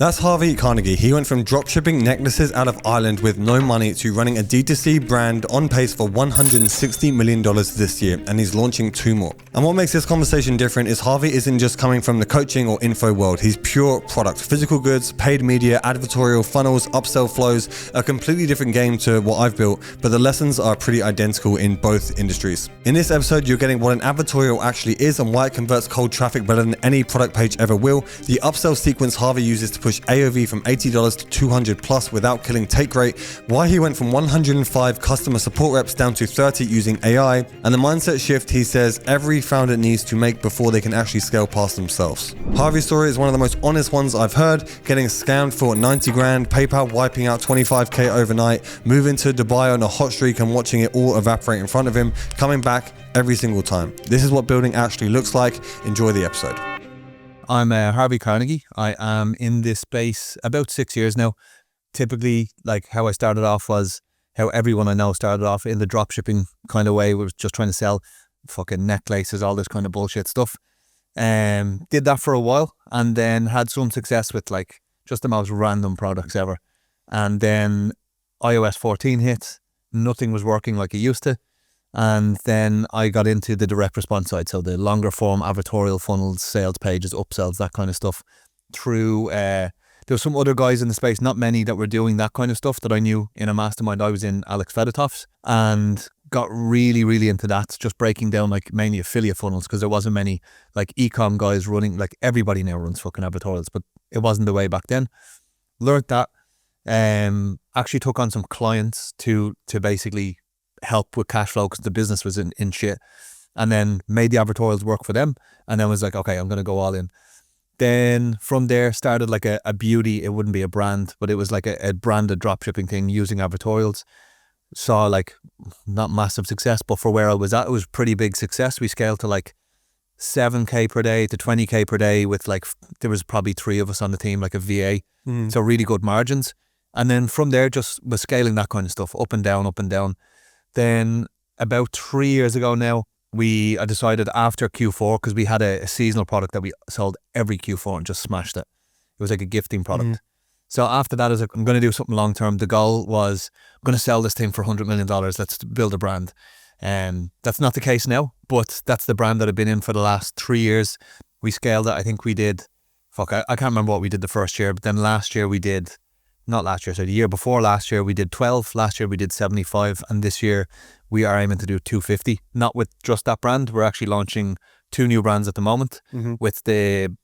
That's Harvey Carnegie. He went from dropshipping necklaces out of Ireland with no money to running a D2C brand on pace for $160 million this year, and he's launching 2 more. And what makes this conversation different is Harvey isn't just coming from the coaching or info world. He's pure product, physical goods, paid media, advertorial, funnels, upsell flows, a completely different game to what I've built, but the lessons are pretty identical in both industries. In this episode, you're getting what an advertorial actually is and why it converts cold traffic better than any product page ever will, the upsell sequence Harvey uses to push AOV from $80 to $200 plus without killing take rate, why he went from 105 customer support reps down to 30 using AI, and the mindset shift he says every founder needs to make before they can actually scale past themselves. Harvey's story is one of the most honest ones I've heard, getting scammed for 90 grand, PayPal wiping out 25k overnight, moving to Dubai on a hot streak and watching it all evaporate in front of him, coming back every single time. This is what building actually looks like. Enjoy the episode. I'm Harvey Carnegie. I am in this space about 6 years now. Typically, like how I started off was how everyone I know started off in the dropshipping kind of way. We were just trying to sell fucking necklaces, all this kind of bullshit stuff. Did that for a while and then had some success with like just the most random products ever. And then iOS 14 hit, nothing was working like it used to. And then I got into the direct response side, so the longer form advertorial funnels, sales pages, upsells, that kind of stuff. Through there were some other guys in the space, not many, that were doing that kind of stuff that I knew in a mastermind I was in, Alex Fedotof's, and got really, really into that, just breaking down like mainly affiliate funnels because there wasn't many like e-com guys running. Like everybody now runs fucking advertorials, but it wasn't the way back then. Learned that, actually took on some clients to basically help with cash flow because the business was in shit, and then made the advertorials work for them, and then was like, okay, I'm going to go all in. Then from there started like a beauty, it wouldn't be a brand, but it was like a branded dropshipping thing using advertorials. Saw like not massive success, but for where I was at, it was pretty big success. We scaled to like 7k per day to 20k per day with like, there was probably 3 of us on the team, like a VA. So really good margins. And then from there just was scaling that kind of stuff up and down, up and down. Then about 3 years ago now, I decided after Q4, because we had a seasonal product that we sold every Q4 and just smashed it. It was like a gifting product. So after that, I was like, I'm going to do something long term. The goal was, I'm going to sell this thing for $100 million. Let's build a brand. That's not the case now, but that's the brand that I've been in for the last 3 years. We scaled it. I think we did, I can't remember what we did the first year, but then last year we did, not last year, so the year before last year we did 12, last year we did 75, and this year we are aiming to do 250, not with just that brand. We're actually launching 2 new brands at the moment with the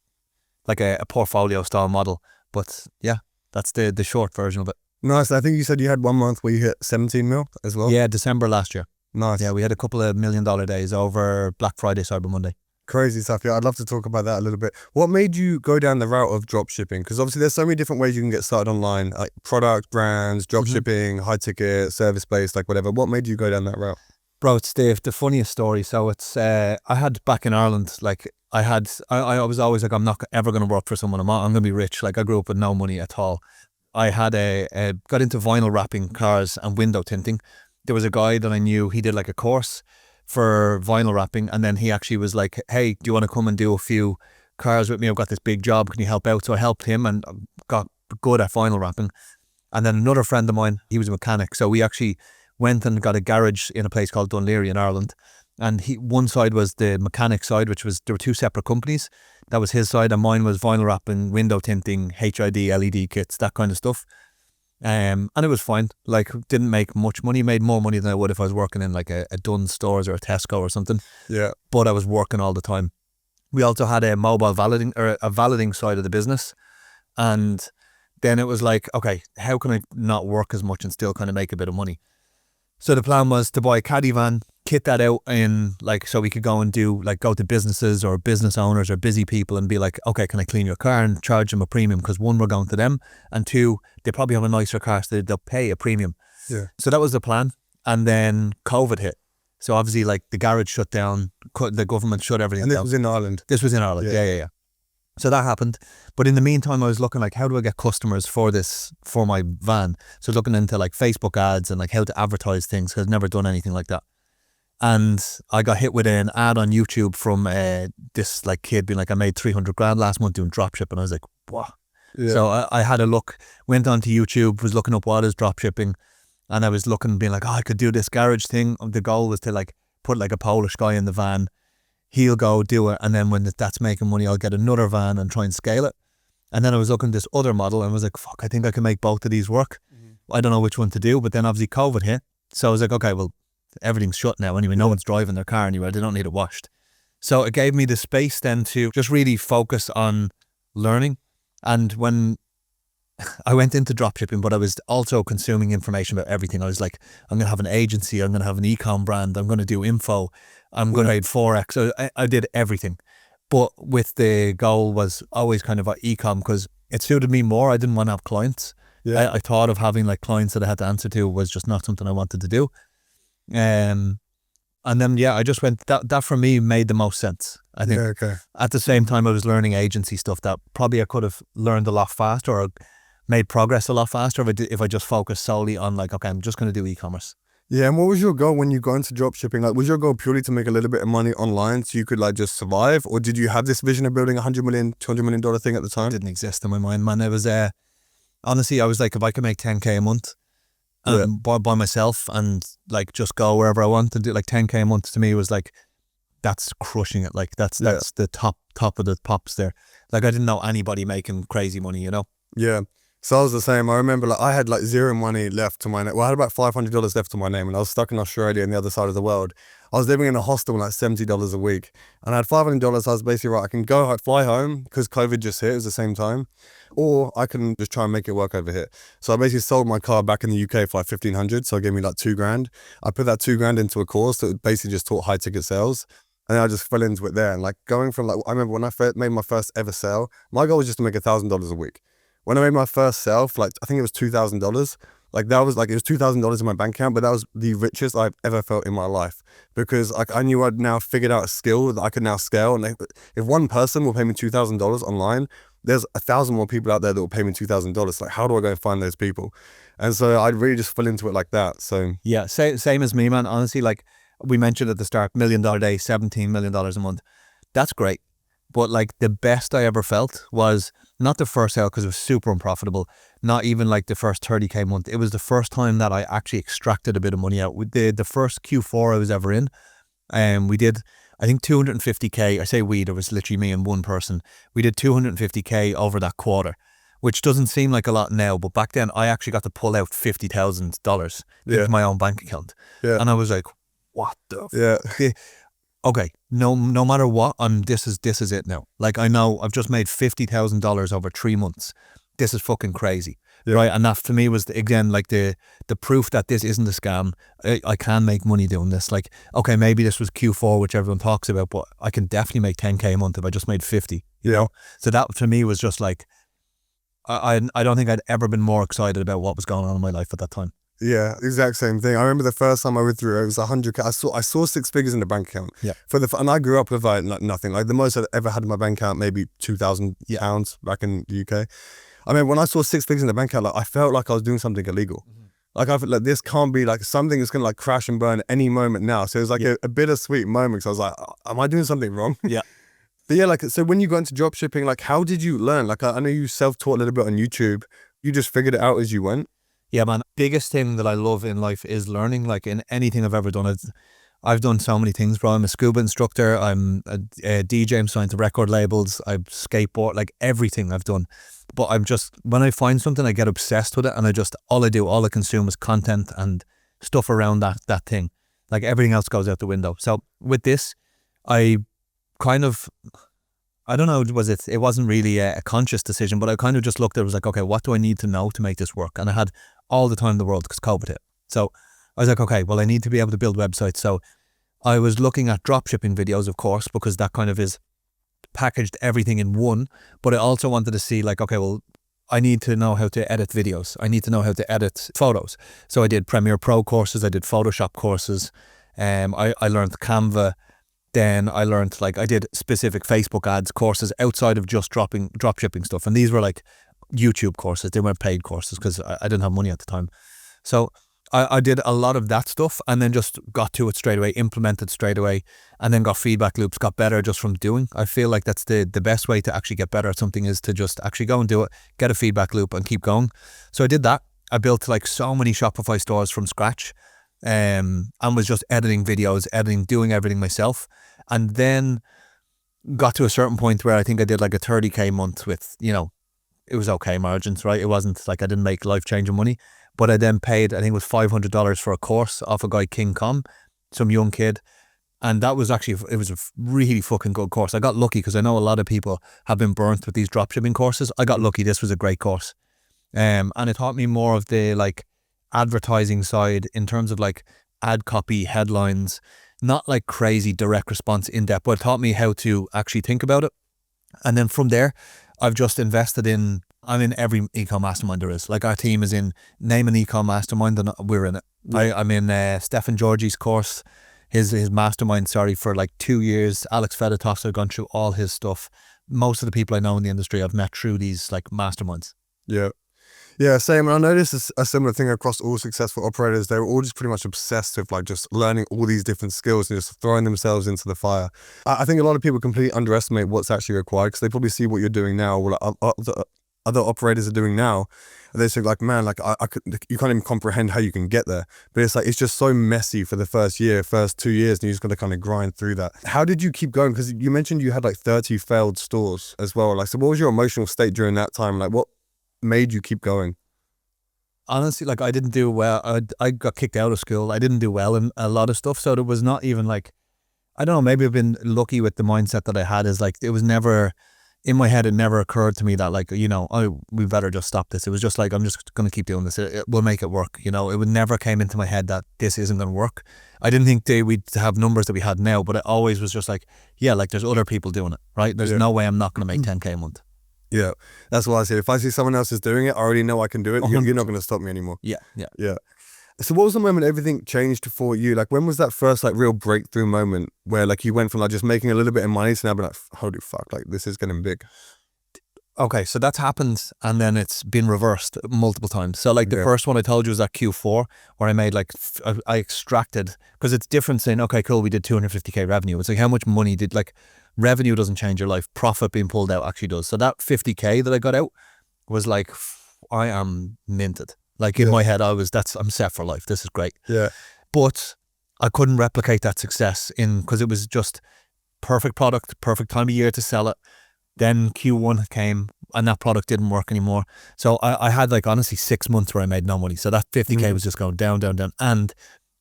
like a portfolio style model, but yeah, that's the short version of it. Nice. I think you said you had 1 month where you hit 17 mil as well. Yeah, December last year. Nice. Yeah, we had a couple of $1 million days over Black Friday, Cyber Monday. Crazy stuff. Yeah, I'd love to talk about that a little bit. What made you go down the route of drop shipping? Because obviously there's so many different ways you can get started online, like product, brands, drop shipping, high ticket, service based, like whatever. What made you go down that route? Bro, it's the funniest story. So it's, I had back in Ireland, like I was always like, I'm not ever going to work for someone. I'm going to be rich. Like I grew up with no money at all. I had got into vinyl wrapping cars and window tinting. There was a guy that I knew, he did like a course for vinyl wrapping, and then he actually was like, hey, do you want to come and do a few cars with me? I've got this big job, can you help out? So I helped him and got good at vinyl wrapping. And then another friend of mine, he was a mechanic, so we actually went and got a garage in a place called Dunleary in Ireland, and one side was the mechanic side, which was, there were 2 separate companies. That was his side, and mine was vinyl wrapping, window tinting, HID, LED kits, that kind of stuff. And it was fine. Like, didn't make much money, made more money than I would if I was working in like a Dunnes Stores or a Tesco or something. Yeah. But I was working all the time. We also had a mobile valeting, or a valeting side of the business. And then it was like, okay, how can I not work as much and still kind of make a bit of money? So the plan was to buy a caddy van, kit that out in like, so we could go and do like, go to businesses or business owners or busy people and be like, okay, can I clean your car, and charge them a premium? Because 1, we're going to them, and 2, they probably have a nicer car, so they'll pay a premium. Yeah. So that was the plan. And then COVID hit. So obviously like the garage shut down, the government shut everything down. And this was in Ireland? This was in Ireland, yeah. So that happened. But in the meantime, I was looking like, how do I get customers for my van? So looking into like Facebook ads and like how to advertise things, because I've never done anything like that. And I got hit with an ad on YouTube from this like kid being like, I made 300 grand last month doing dropshipping. I was like, what? Yeah. So I had a look, went onto YouTube, was looking up what is drop shipping, and I was looking, being like, oh, I could do this garage thing. The goal was to like put like a Polish guy in the van, he'll go do it, and then when that's making money, I'll get another van and try and scale it. And then I was looking at this other model and was like, fuck, I think I can make both of these work. I don't know which one to do, but then obviously COVID hit. So I was like, okay, well, everything's shut now anyway. No one's driving their car anywhere. They don't need it washed. So it gave me the space then to just really focus on learning. And when I went into dropshipping, but I was also consuming information about everything. I was like, I'm going to have an agency. I'm going to have an e-com brand. I'm going to do info. I'm going to trade Forex. So I did everything. But with the goal was always kind of e-com because it suited me more. I didn't want to have clients. Yeah. I thought of having like clients that I had to answer to was just not something I wanted to do. And then, I just went, that for me made the most sense. I think at the same time I was learning agency stuff that probably I could have learned a lot faster or made progress a lot faster if I just focused solely on like, okay, I'm just going to do e-commerce. Yeah, and what was your goal when you got into dropshipping? Like, was your goal purely to make a little bit of money online so you could like just survive? Or did you have this vision of building $100 million, $200 million thing at the time? It didn't exist in my mind, man. It was, honestly, I was like, if I could make 10K a month by myself and like just go wherever I want to do, like 10K a month to me was like, that's crushing it. Like that's the top of the pops there. Like I didn't know anybody making crazy money, you know? Yeah. So I was the same. I remember like I had like zero money left to my name. Well, I had about $500 left to my name and I was stuck in Australia on the other side of the world. I was living in a hostel with like $70 a week and I had $500. I was basically right, I can go fly home because COVID just hit. It was the same time. Or I can just try and make it work over here. So I basically sold my car back in the UK for like $1,500. So it gave me like $2,000. I put that $2,000 into a course that basically just taught high ticket sales. And then I just fell into it there. And like going from like, I remember when I made my first ever sale, my goal was just to make $1,000 a week. When I made my first sale, for like, I think it was $2,000. Like that was like, it was $2,000 in my bank account, but that was the richest I've ever felt in my life because like I knew I'd now figured out a skill that I could now scale. And if one person will pay me $2,000 online, there's 1,000 more people out there that will pay me $2,000. Like, how do I go and find those people? And so I really just fell into it like that. So yeah, same as me, man. Honestly, like we mentioned at the start, $1 million a day, $17 million a month. That's great. But like the best I ever felt was not the first sale because it was super unprofitable. Not even like the first 30K month. It was the first time that I actually extracted a bit of money out. With the first Q4 I was ever in, we did, I think 250K. I say there was literally me and one person. We did 250K over that quarter, which doesn't seem like a lot now, but back then I actually got to pull out $50,000 into my own bank account. Yeah. And I was like, what the fuck? Okay, no matter what, this is it now. Like I know I've just made $50,000 over 3 months. This is fucking crazy, right? And that for me was again like the proof that this isn't a scam. I can make money doing this. Like okay, maybe this was Q4, which everyone talks about, but I can definitely make 10K a month if I just made 50. You know, so that for me was just like I don't think I'd ever been more excited about what was going on in my life at that time. Yeah, exact same thing. I remember the first time I went through it was 100K. I saw 6 figures in the bank account. Yeah. And I grew up with like nothing. Like the most I'd ever had in my bank account, maybe £2,000 back in the UK. I mean, when I saw 6 figures in the bank account, like I felt like I was doing something illegal. Like I felt like this can't be like something that's gonna like crash and burn any moment now. So it was like a bittersweet moment. So I was like, am I doing something wrong? Yeah. But yeah, like so when you got into drop shipping, like how did you learn? Like I know you self-taught a little bit on YouTube. You just figured it out as you went. Yeah, man. Biggest thing that I love in life is learning. Like in anything I've ever done, I've done so many things, bro. I'm a scuba instructor. I'm a DJ. I'm signed to record labels. I skateboard, like everything I've done. But I'm just, when I find something, I get obsessed with it. And all I consume is content and stuff around that thing. Like everything else goes out the window. So with this, I kind of, I don't know, it wasn't really a conscious decision, but I kind of just looked at it, was like, okay, what do I need to know to make this work? And I had all the time in the world because COVID hit. So I was like, okay, well, I need to be able to build websites. So I was looking at dropshipping videos, of course, because that kind of is packaged everything in one. But I also wanted to see like, okay, well, I need to know how to edit videos. I need to know how to edit photos. So I did Premiere Pro courses. I did Photoshop courses. I learned Canva. Then I learned, like, I did specific Facebook ads courses outside of just drop shipping stuff. And these were like YouTube courses. They weren't paid courses because I didn't have money at the time. So I did a lot of that stuff and then just got to it straight away, implemented straight away, and then got feedback loops, got better just from doing. I feel like that's the best way to actually get better at something, is to just actually go and do it, get a feedback loop and keep going. So I did that. I built like so many Shopify stores from scratch, and was just editing videos, doing everything myself. And then got to a certain point where I think I did like a 30K month with, it was okay margins, right? It wasn't like I didn't make life-changing money. But I then paid, I think it was $500 for a course off a guy, King Com, some young kid. And that was actually, it was a really fucking good course. I got lucky because I know a lot of people have been burnt with these dropshipping courses. I got lucky. This was a great course. And it taught me more of the like advertising side in terms of like ad copy, headlines, not like crazy direct response in depth, but it taught me how to actually think about it. And then from there, I've just invested in, I'm in every ecom mastermind there is. Like our team is in, name an ecom mastermind and we're in it. I'm in Stephen Georgie's course, his mastermind, for like 2 years. Alex Feditos, I've gone through all his stuff. Most of the people I know in the industry I've met through these like masterminds. Yeah. Yeah, same. And I noticed a similar thing across all successful operators. They were all just pretty much obsessed with like just learning all these different skills and just throwing themselves into the fire. I think a lot of people completely underestimate what's actually required because they probably see what you're doing now, or like other operators are doing now. And they think like, man, like you can't even comprehend how you can get there. But it's like, it's just so messy for the first 2 years, and you just got to kind of grind through that. How did you keep going? Because you mentioned you had like 30 failed stores as well. Like, so what was your emotional state during that time? Like, what made you keep going? Honestly, like I didn't do well. I got kicked out of school. I didn't do well in a lot of stuff. So there was not even like, I don't know, maybe I've been lucky with the mindset that I had, is like, it was never, in my head, it never occurred to me that like, we better just stop this. It was just like, I'm just going to keep doing this. We'll make it work. It would never came into my head that this isn't going to work. I didn't think we'd have numbers that we had now, but it always was just like, yeah, like there's other people doing it, right? There's no way I'm not going to make 10K a month. Yeah, that's what I say. If I see someone else is doing it, I already know I can do it. You're not going to stop me anymore. Yeah. So what was the moment everything changed for you? Like, when was that first like real breakthrough moment where like you went from like just making a little bit of money to now being like, holy fuck, like this is getting big? Okay, so that's happened, and then it's been reversed multiple times. So like the first one I told you was at Q4, where I made like, I extracted, because it's different saying, okay, cool, we did 250K revenue. It's like, how much money did, like, revenue doesn't change your life. Profit being pulled out actually does. So that 50K that I got out was like, I am minted. Like in my head, I'm set for life. This is great. Yeah. But I couldn't replicate that success because it was just perfect product, perfect time of year to sell it. Then Q1 came and that product didn't work anymore. So I had like honestly 6 months where I made no money. So that 50K was just going down, down, down. And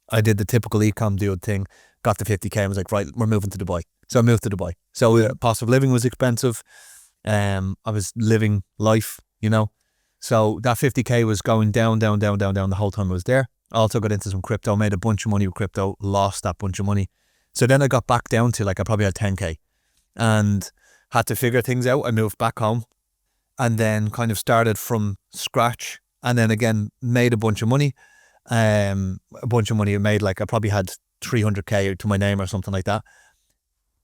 I did the typical ecom dude thing, got the 50K and was like, right, we're moving to Dubai. So I moved to Dubai. So cost of living was expensive. I was living life, So that 50K was going down, down, down, down, down the whole time I was there. I also got into some crypto, made a bunch of money with crypto, lost that bunch of money. So then I got back down to like, I probably had 10K and had to figure things out. I moved back home and then kind of started from scratch, and then again, made a bunch of money. I made like, I probably had 300K to my name or something like that.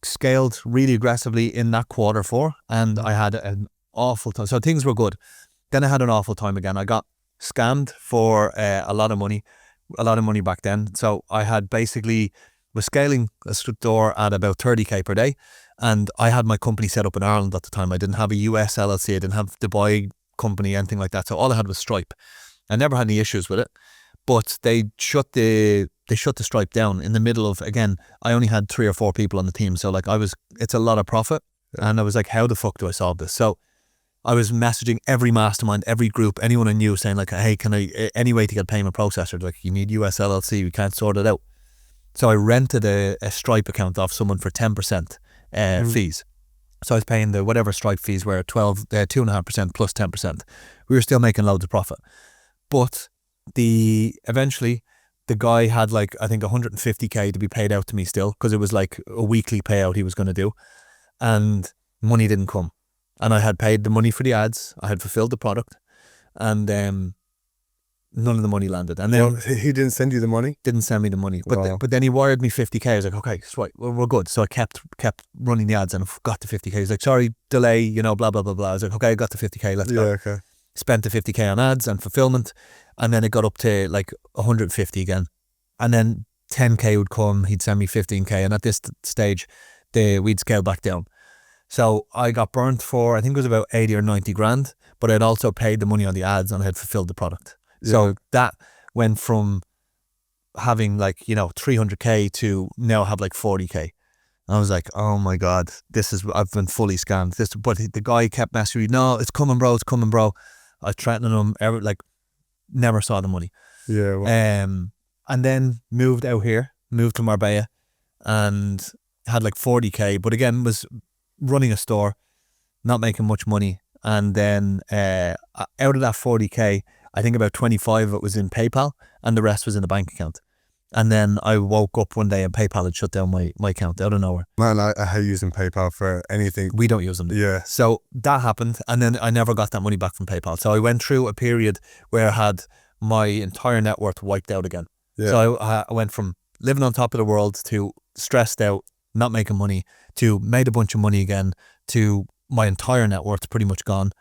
Scaled really aggressively in that Q4, and I had an awful time. So things were good. Then I had an awful time again. I got scammed for a lot of money back then. So I had was scaling a store at about 30K per day, and I had my company set up in Ireland at the time. I didn't have a US LLC. I didn't have Dubai company, anything like that. So all I had was Stripe. I never had any issues with it, but they shut the Stripe down in the middle of, again, I only had 3 or 4 people on the team. So like it's a lot of profit. And I was like, how the fuck do I solve this? So I was messaging every mastermind, every group, anyone I knew saying like, hey, can I, any way to get payment processor? Like, you need US LLC, we can't sort it out. So I rented a Stripe account off someone for 10% fees. So I was paying the whatever Stripe fees were, 2.5% plus 10%. We were still making loads of profit. But eventually the guy had like, I think 150K to be paid out to me still, because it was like a weekly payout he was going to do, and money didn't come. And I had paid the money for the ads, I had fulfilled the product, and none of the money landed. And then he didn't send you the money? Didn't send me the money. But but then he wired me 50K. I was like, okay, sweet, we're good. So I kept running the ads and got to 50K. He's like, sorry, delay, blah, blah, blah, blah. I was like, okay, I got to 50K, let's go. Okay. spent the 50k on ads and fulfillment, and then it got up to like 150 again. And then 10k would come, he'd send me 15k, and at this stage, we'd scale back down. So I got burnt for, I think it was about 80 or 90 grand, but I'd also paid the money on the ads and I had fulfilled the product. Yeah. So that went from having like, you know, 300k to now have like 40k. I was like, oh my God, I've been fully scammed. But the guy kept messaging me, no, it's coming, bro. I threatened him, never saw the money. Yeah. Well. And then moved out here, moved to Marbella, and had like 40k, but again, was running a store, not making much money. And then out of that 40k, I think about 25 of it was in PayPal and the rest was in the bank account. And then I woke up one day and PayPal had shut down my account out of nowhere. Man, I hate using PayPal for anything. We don't use them. Yeah. So that happened, and then I never got that money back from PayPal. So I went through a period where I had my entire net worth wiped out again. Yeah. So I went from living on top of the world to stressed out, not making money, to made a bunch of money again, to my entire net worth pretty much gone.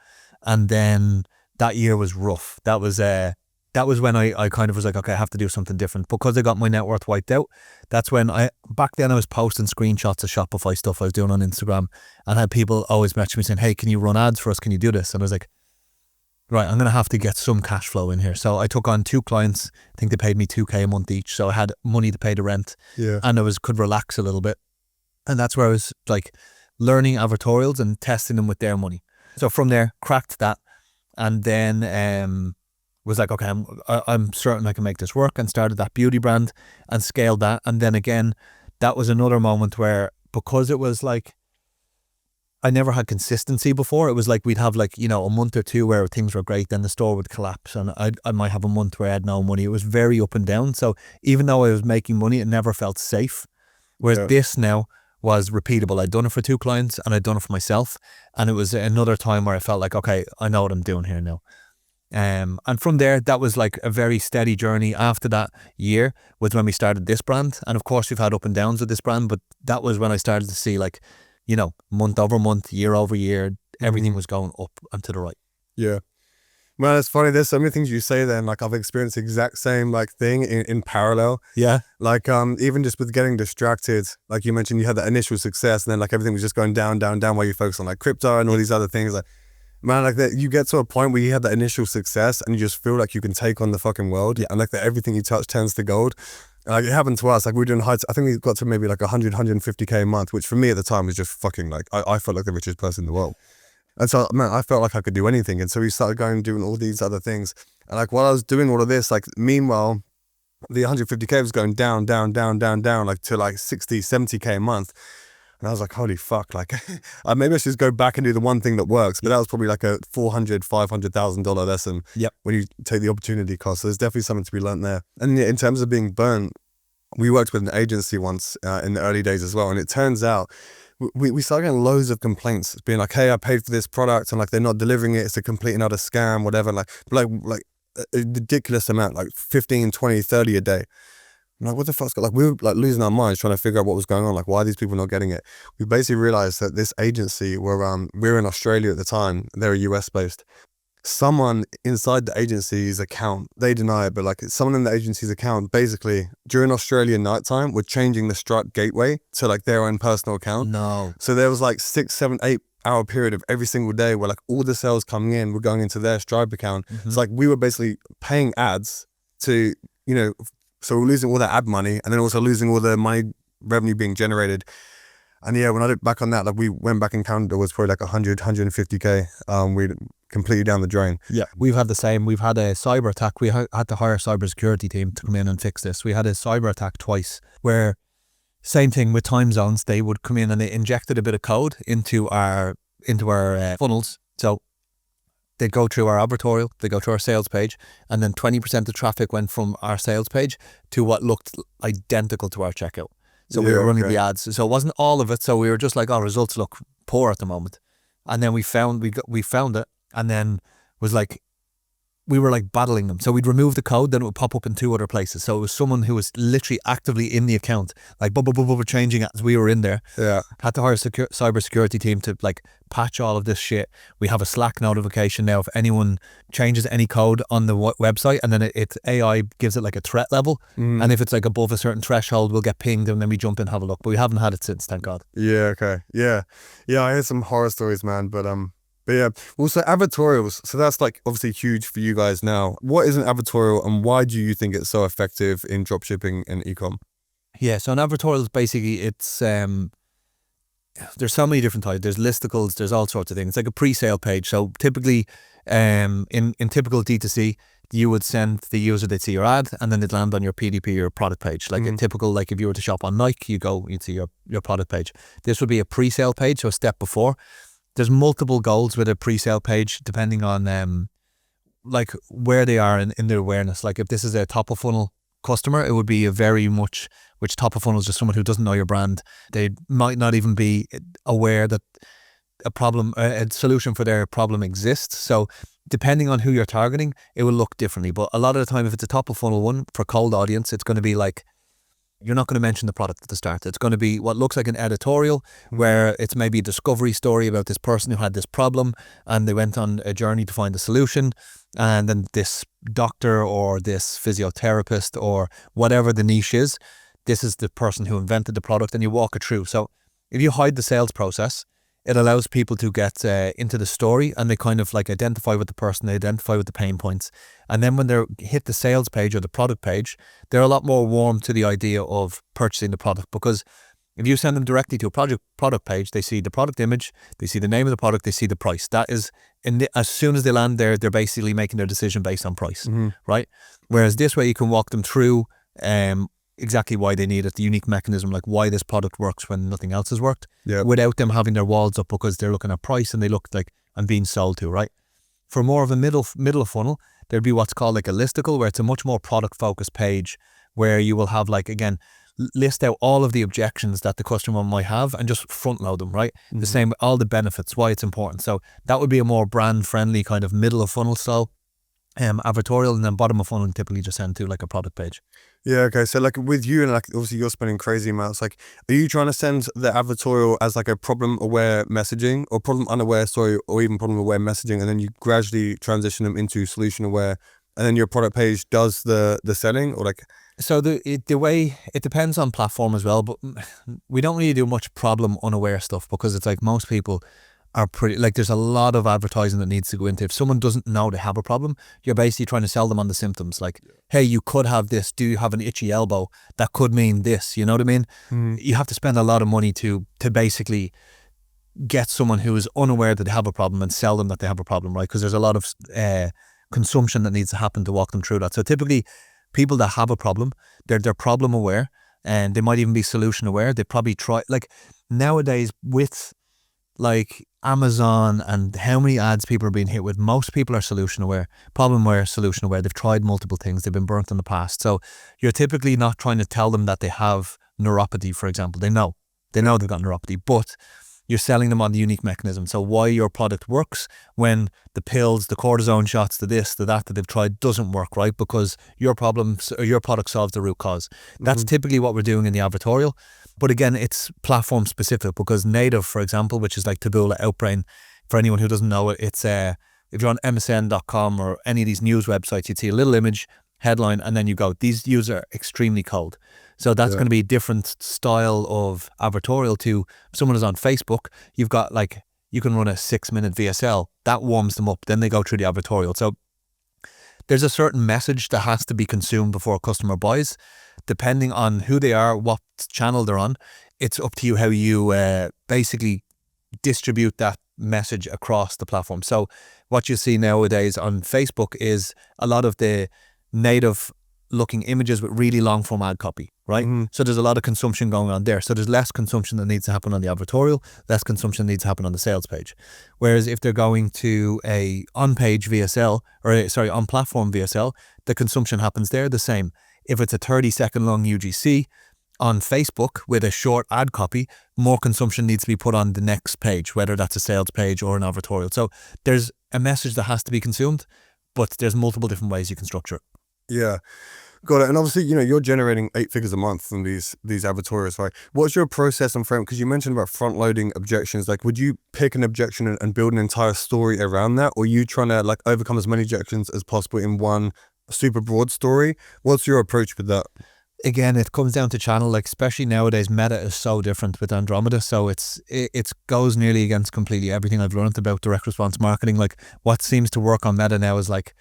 And then that year was rough. That was when I kind of was like, okay, I have to do something different. Because I got my net worth wiped out, that's when back then I was posting screenshots of Shopify stuff I was doing on Instagram, and had people always message me saying, hey, can you run ads for us? Can you do this? And I was like, right, I'm going to have to get some cash flow in here. So I took on 2 clients. I think they paid me 2k a month each. So I had money to pay the rent. Yeah. And I could relax a little bit. And that's where I was like learning advertorials and testing them with their money. So from there, cracked that. And then was like, okay, I'm certain I can make this work, and started that beauty brand and scaled that. And then again, that was another moment where, because it was like, I never had consistency before. It was like we'd have like, you know, a month or two where things were great, then the store would collapse, and I might have a month where I had no money. It was very up and down. So even though I was making money, it never felt safe. Whereas this now was repeatable. I'd done it for 2 clients and I'd done it for myself. And it was another time where I felt like, okay, I know what I'm doing here now. And from there, that was like a very steady journey. After that year was when we started this brand. And of course, we've had up and downs with this brand, but that was when I started to see, like, you know, month over month, year over year, everything was going up and to the right. Yeah. Well, it's funny. There's so many things you say then, like I've experienced the exact same like thing in parallel. Yeah. Like even just with getting distracted, like you mentioned, you had that initial success, and then like everything was just going down while you focus on like crypto and all these other things. Like, man, like that, you get to a point where you have that initial success and you just feel like you can take on the fucking world. Yeah. And like that everything you touch turns to gold. Like it happened to us. Like we were doing I think we got to maybe like 150k a month, which for me at the time was just fucking like, I felt like the richest person in the world. And so, man, I felt like I could do anything. And so we started going and doing all these other things. And like while I was doing all of this, like meanwhile, the 150k was going down, like to like 60, 70k a month. And I was like, holy fuck, like maybe I should just go back and do the one thing that works. But that was probably like a $400,000-$500,000 lesson. Yep. When you take the opportunity cost. So there's definitely something to be learned there. And in terms of being burnt, we worked with an agency once in the early days as well. And it turns out we started getting loads of complaints being like, hey, I paid for this product and like they're not delivering it. It's a complete and utter scam, whatever. Like a ridiculous amount, like 15, 20, 30 a day. I'm like, what the fuck's got, like we were like losing our minds trying to figure out what was going on. Like, why are these people not getting it? We basically realized that this agency we were in Australia at the time. They're US based. Someone inside the agency's account, they deny it, but like someone in the agency's account, basically during Australian nighttime, were changing the Stripe gateway to like their own personal account. No. So there was like 6, 7, 8 hour period of every single day where like all the sales coming in were going into their Stripe account. Mm-hmm. So like we were basically paying ads to, you know, so we're losing all that ad money and then also losing all the money revenue being generated. And yeah, when I look back on that, like we went back and counted, it was probably like 100, 150k. We completely down the drain. Yeah, we've had the same. We've had a cyber attack. We had to hire a cybersecurity team to come in and fix this. We had a cyber attack twice where, same thing with time zones, they would come in and they injected a bit of code into our funnels. So they'd go through our advertorial, they go through our sales page, and then 20% of traffic went from our sales page to what looked identical to our checkout. So we were running the ads. So it wasn't all of it. So we were just like, oh, results look poor at the moment. And then we found it, and then was like, we were like battling them. So we'd remove the code, then it would pop up in 2 other places. So it was someone who was literally actively in the account, like changing it as we were in there. Yeah. Had to hire a cyber security team to like patch all of this shit. We have a Slack notification now if anyone changes any code on the website, and then it AI gives it like a threat level. And if it's like above a certain threshold, we'll get pinged, and then we jump in and have a look. But we haven't had it since, thank God. Yeah, okay. Yeah. Yeah, I hear some horror stories, man, but yeah, also advertorials. So that's like obviously huge for you guys now. What is an advertorial, and why do you think it's so effective in dropshipping and ecom? Yeah, so an advertorial is basically, it's there's so many different types. There's listicles, there's all sorts of things. It's like a pre-sale page. So typically, in typical D2C, you would send the user, they'd see your ad, and then they'd land on your PDP, your product page. Like a typical, like if you were to shop on Nike, you'd see your product page. This would be a pre-sale page, so a step before. There's multiple goals with a pre-sale page depending on like where they are in their awareness. Like if this is a top of funnel customer, it would be a very much, which top of funnel is just someone who doesn't know your brand. They might not even be aware that a solution for their problem exists. So depending on who you're targeting, it will look differently. But a lot of the time, if it's a top of funnel one for cold audience, it's going to be like, you're not going to mention the product at the start. It's going to be what looks like an editorial where it's maybe a discovery story about this person who had this problem and they went on a journey to find a solution. And then this doctor or this physiotherapist or whatever the niche is, this is the person who invented the product, and you walk it through. So if you hide the sales process, it allows people to get into the story, and they kind of like identify with the person, they identify with the pain points. And then when they hit the sales page or the product page, they're a lot more warm to the idea of purchasing the product, because if you send them directly to a product page, they see the product image, they see the name of the product, they see the price. That is, as soon as they land there, they're basically making their decision based on price, right? Whereas this way you can walk them through exactly why they need it, the unique mechanism, like why this product works when nothing else has worked, without them having their walls up because they're looking at price and they look like I'm being sold to, right? For more of a middle of funnel, there'd be what's called like a listicle, where it's a much more product focused page where you will have, like, again, list out all of the objections that the customer might have and just front load them, right? The same with all the benefits, why it's important. So that would be a more brand friendly kind of middle of funnel style advertorial, and then bottom of funnel typically just send to like a product page. Yeah, okay. So like with you, and like obviously you're spending crazy amounts, like are you trying to send the advertorial as like a problem aware messaging, or problem unaware, sorry, or even problem aware messaging, and then you gradually transition them into solution aware, and then your product page does the selling? Or like, so the way, it depends on platform as well, but we don't really do much problem unaware stuff, because it's like most people are pretty, like there's a lot of advertising that needs to go into. If someone doesn't know they have a problem, you're basically trying to sell them on the symptoms. Like, hey, you could have this. Do you have an itchy elbow? That could mean this. You know what I mean? You have to spend a lot of money to basically get someone who is unaware that they have a problem and sell them that they have a problem, right? Because there's a lot of consumption that needs to happen to walk them through that. So typically, people that have a problem, they're problem aware, and they might even be solution aware. They probably try, like nowadays with like Amazon and how many ads people are being hit with, most people are solution aware, problem aware, solution aware. They've tried multiple things, they've been burnt in the past. So you're typically not trying to tell them that they have neuropathy, for example. They know they've got neuropathy, but you're selling them on the unique mechanism. So why your product works when the pills, the cortisone shots, the this, the that they've tried doesn't work, right? Because your problems or your product solves the root cause. That's typically what we're doing in the advertorial. But again, it's platform specific, because native, for example, which is like Taboola, Outbrain, for anyone who doesn't know it, it's if you're on MSN.com or any of these news websites, you'd see a little image, headline, and then you go, these users are extremely cold. So that's going to be a different style of advertorial to if someone is on Facebook. You've got like, you can run a 6-minute VSL that warms them up, then they go through the advertorial. So there's a certain message that has to be consumed before a customer buys. Depending on who they are, what channel they're on, it's up to you how you basically distribute that message across the platform. So what you see nowadays on Facebook is a lot of the native looking images with really long form ad copy, right? So there's a lot of consumption going on there. So there's less consumption that needs to happen on the advertorial, less consumption needs to happen on the sales page. Whereas if they're going to a on-page VSL, or sorry, on-platform VSL, the consumption happens there the same. If it's a 30-second long UGC on Facebook with a short ad copy, more consumption needs to be put on the next page, whether that's a sales page or an advertorial. So there's a message that has to be consumed, but there's multiple different ways you can structure it. Yeah. Got it. And obviously, you're generating 8 figures a month from these advertorials, right? What's your process and frame? Because you mentioned about front loading objections. Like, would you pick an objection and build an entire story around that? Or are you trying to like overcome as many objections as possible in one super broad story? What's your approach with that? Again, it comes down to channel, like especially nowadays, Meta is so different with Andromeda. So it goes nearly against completely everything I've learned about direct response marketing. Like what seems to work on Meta now is like,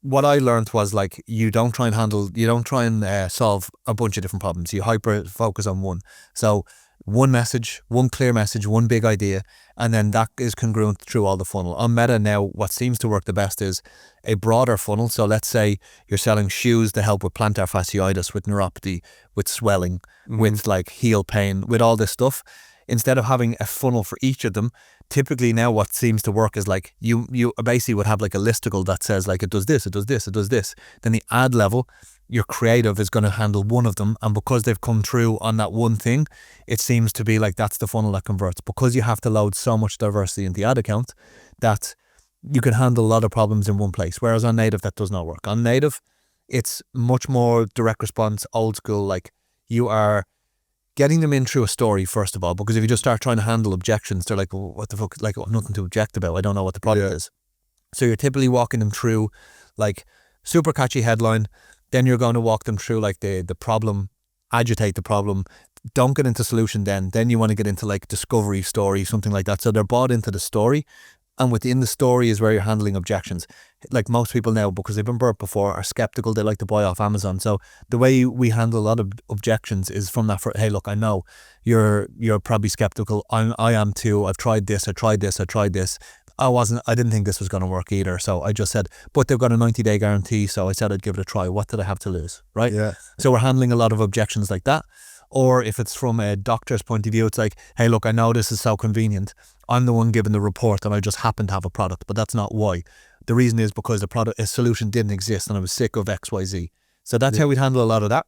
what I learned was like, you don't try and solve a bunch of different problems. You hyper focus on one. So one message, one clear message, one big idea, and then that is congruent through all the funnel. On Meta now, what seems to work the best is a broader funnel. So let's say you're selling shoes to help with plantar fasciitis, with neuropathy, with swelling, with like heel pain, with all this stuff. Instead of having a funnel for each of them, typically now what seems to work is like you basically would have like a listicle that says like it does this, it does this, it does this. Then the ad level, your creative is going to handle one of them, and because they've come through on that one thing, it seems to be like that's the funnel that converts. Because you have to load so much diversity in the ad account that you can handle a lot of problems in one place, whereas on native that does not work. On native, it's much more direct response, old school. Like you are getting them in through a story first of all, because if you just start trying to handle objections, they're like, well, what the fuck, like nothing to object about, I don't know what the product is. So you're typically walking them through like super catchy headline. Then you're going to walk them through like the problem, agitate the problem. Don't get into solution then you want to get into like discovery story, something like that. So they're bought into the story, and within the story is where you're handling objections. Like most people now, because they've been burnt before, are skeptical. They like to buy off Amazon. So the way we handle a lot of objections is from that, hey, look, I know you're probably skeptical. I am too. I've tried this, I tried this. I didn't think this was going to work either. So I just said, but they've got a 90-day guarantee. So I said I'd give it a try. What did I have to lose? Right? Yeah. So we're handling a lot of objections like that. Or if it's from a doctor's point of view, it's like, hey, look, I know this is so convenient. I'm the one giving the report and I just happen to have a product, but that's not why. The reason is because a solution didn't exist and I was sick of XYZ. So that's how we'd handle a lot of that.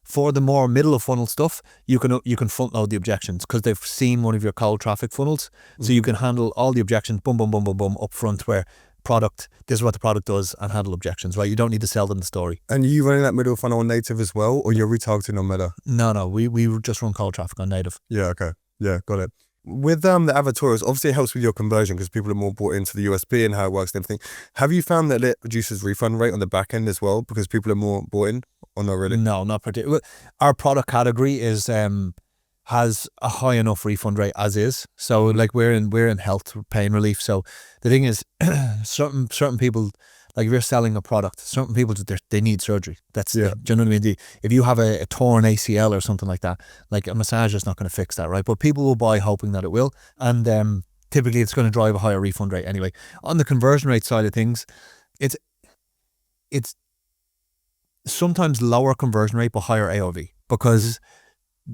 For the more middle of funnel stuff, you can front load the objections because they've seen one of your cold traffic funnels. So you can handle all the objections, boom, boom, boom, boom, boom, up front, where this is what the product does, and handle objections, right? You don't need to sell them the story. And are you running that middle funnel on native as well, or you're retargeting on Meta? No, we just run cold traffic on native. Yeah, okay. Yeah, got it. With the advertorials, obviously it helps with your conversion because people are more bought into the USP and how it works and everything. Have you found that it reduces refund rate on the back end as well because people are more bought in, or not really? No, not particularly. Our product category is has a high enough refund rate as is. So like we're in health pain relief. So the thing is, certain people, like if you're selling a product, certain people they need surgery. Do you know what I mean? If you have a torn ACL or something like that, like a massage is not going to fix that, right? But people will buy hoping that it will, and typically it's going to drive a higher refund rate anyway. On the conversion rate side of things, it's sometimes lower conversion rate but higher AOV, because